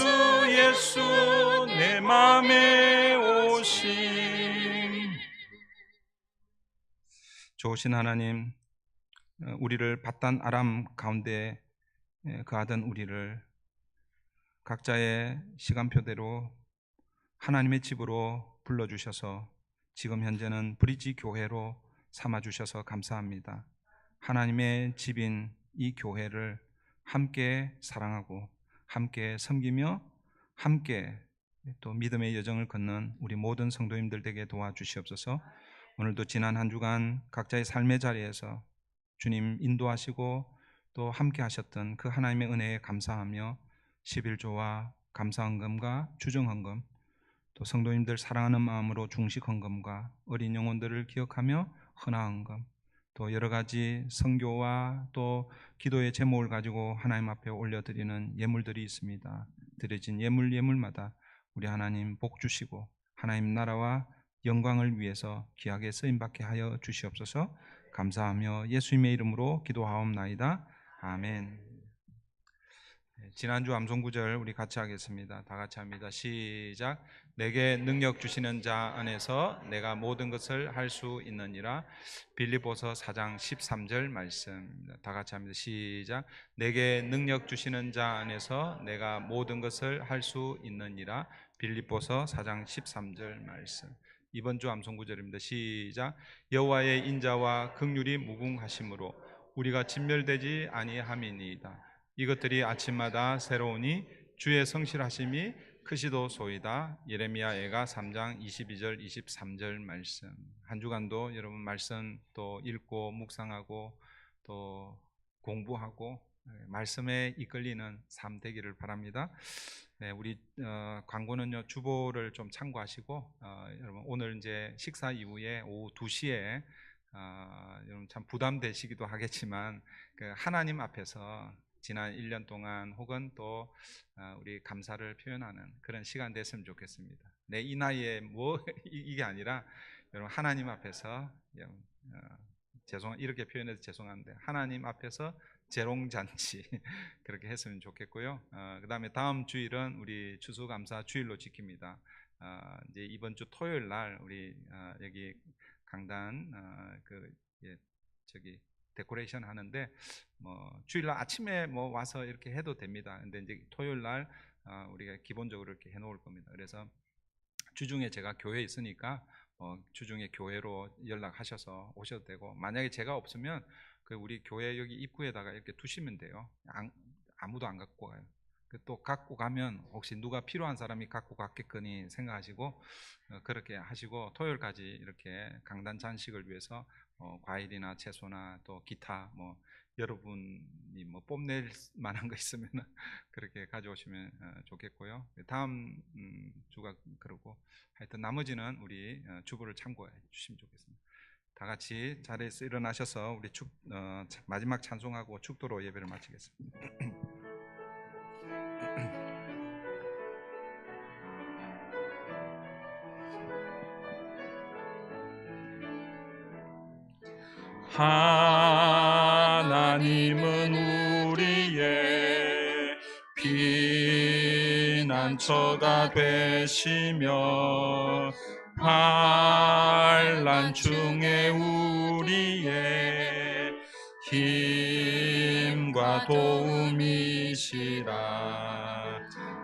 예수 내 맘에 오심. 좋으신 하나님, 우리를 밧단 아람 가운데 거하던 우리를 각자의 시간표대로 하나님의 집으로 불러주셔서 지금 현재는 브리지 교회로 삼아주셔서 감사합니다. 하나님의 집인 이 교회를 함께 사랑하고 함께 섬기며 함께 또 믿음의 여정을 걷는 우리 모든 성도님들 되게 도와주시옵소서. 오늘도 지난 한 주간 각자의 삶의 자리에서 주님 인도하시고 또 함께 하셨던 그 하나님의 은혜에 감사하며 11조와 감사헌금과 주정헌금, 또 성도님들 사랑하는 마음으로 중식헌금과 어린 영혼들을 기억하며 헌화헌금, 또 여러 가지 선교와 또 기도의 제목을 가지고 하나님 앞에 올려드리는 예물들이 있습니다. 드려진 예물마다 우리 하나님 복 주시고 하나님 나라와 영광을 위해서 귀하게 쓰임받게 하여 주시옵소서. 감사하며 예수님의 이름으로 기도하옵나이다. 아멘. 지난주 암송구절 우리 같이 하겠습니다. 다 같이 합니다. 시작. 내게 능력 주시는 자 안에서 내가 모든 것을 할 수 있느니라. 빌립보서 4장 13절 말씀입니다. 다 같이 합니다. 시작. 내게 능력 주시는 자 안에서 내가 모든 것을 할 수 있느니라. 빌립보서 4장 13절 말씀. 이번 주 암송구절입니다. 시작. 여호와의 인자와 긍휼이 무궁하심으로 우리가 진멸되지 아니함이니이다. 이것들이 아침마다 새로우니 주의 성실하심이 크시도소이다. 예레미야 애가 3장 22절 23절 말씀. 한 주간도 여러분 말씀 또 읽고 묵상하고 또 공부하고 말씀에 이끌리는 삶 되기를 바랍니다. 네, 우리 광고는요 주보를 좀 참고하시고 여러분 오늘 이제 식사 이후에 오후 2시에 여러분 참 부담되시기도 하겠지만 그 하나님 앞에서 지난 1년 동안 혹은 또 우리 감사를 표현하는 그런 시간 됐으면 좋겠습니다. 내 이 나이에 뭐 이게 아니라 여러분 하나님 앞에서 이렇게 표현해서 죄송한데 하나님 앞에서 재롱잔치 그렇게 했으면 좋겠고요. 그 다음에 다음 주일은 우리 추수감사 주일로 지킵니다. 이제 이번 주 토요일 날 우리 여기 강단 저기 데코레이션 하는데 뭐 주일날 아침에 뭐 와서 이렇게 해도 됩니다. 근데 이제 토요일 날 우리가 기본적으로 이렇게 해놓을 겁니다. 그래서 주중에 제가 교회에 있으니까 주중에 교회로 연락하셔서 오셔도 되고, 만약에 제가 없으면 그 우리 교회 여기 입구에다가 이렇게 두시면 돼요. 아무도 안 갖고 가요. 또 갖고 가면 혹시 누가 필요한 사람이 갖고 갔겠거니 생각하시고 그렇게 하시고, 토요일까지 이렇게 강단 잔식을 위해서 과일이나 채소나 또 기타 뭐 여러분이 뭐 뽐낼 만한 거 있으면 그렇게 가져오시면 좋겠고요. 다음 주가 그러고 하여튼 나머지는 우리 주보를 참고해 주시면 좋겠습니다. 다 같이 자리에서 일어나셔서 우리 마지막 찬송하고 축도로 예배를 마치겠습니다. 하나님은 우리의 피난처가 되시며 환난 중에 우리의 힘과 도움이시라.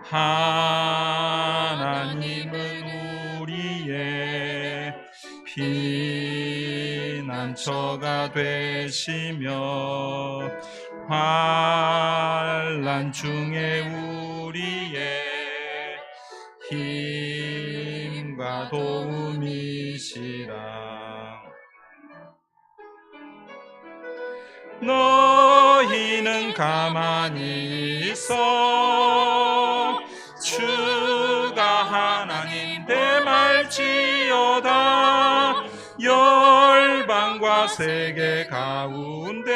하나님은 우리의 피난처가 되시며 환난 중에 우리의 힘과 도움이시라. 너희는 가만히 있어 주가 하나님 대말지어다. 열방과 세계 가운데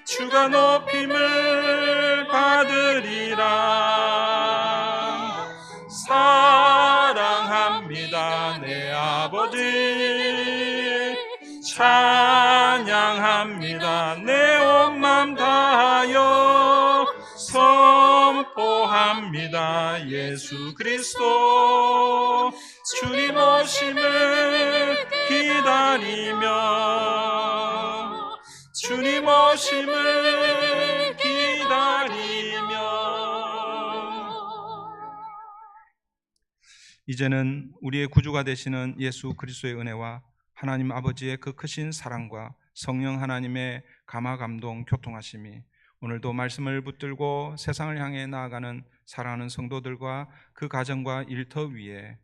주가 높임을 받으리라. 사랑합니다 내 아버지, 찬양합니다 내 온 맘 다하여, 선포합니다 예수 그리스도. 주님 오심을 기다리며, 주님 오심을 기다리며. 이제는 우리의 구주가 되시는 예수 그리스도의 은혜와 하나님 아버지의 그 크신 사랑과 성령 하나님의 감화 감동 교통하심이 오늘도 말씀을 붙들고 세상을 향해 나아가는 사랑하는 성도들과 그 가정과 일터 위에,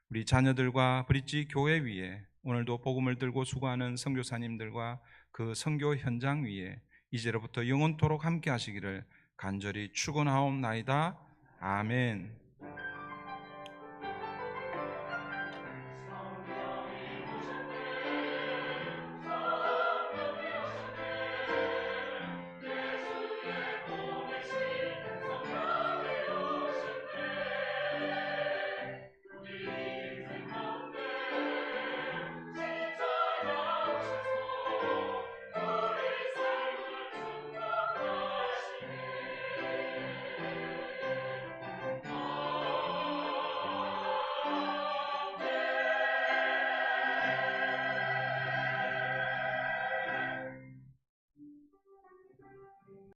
우리 자녀들과 브릿지 교회 위에, 오늘도 복음을 들고 수고하는 선교사님들과 그 선교 현장 위에 이제로부터 영원토록 함께 하시기를 간절히 축원하옵나이다. 아멘.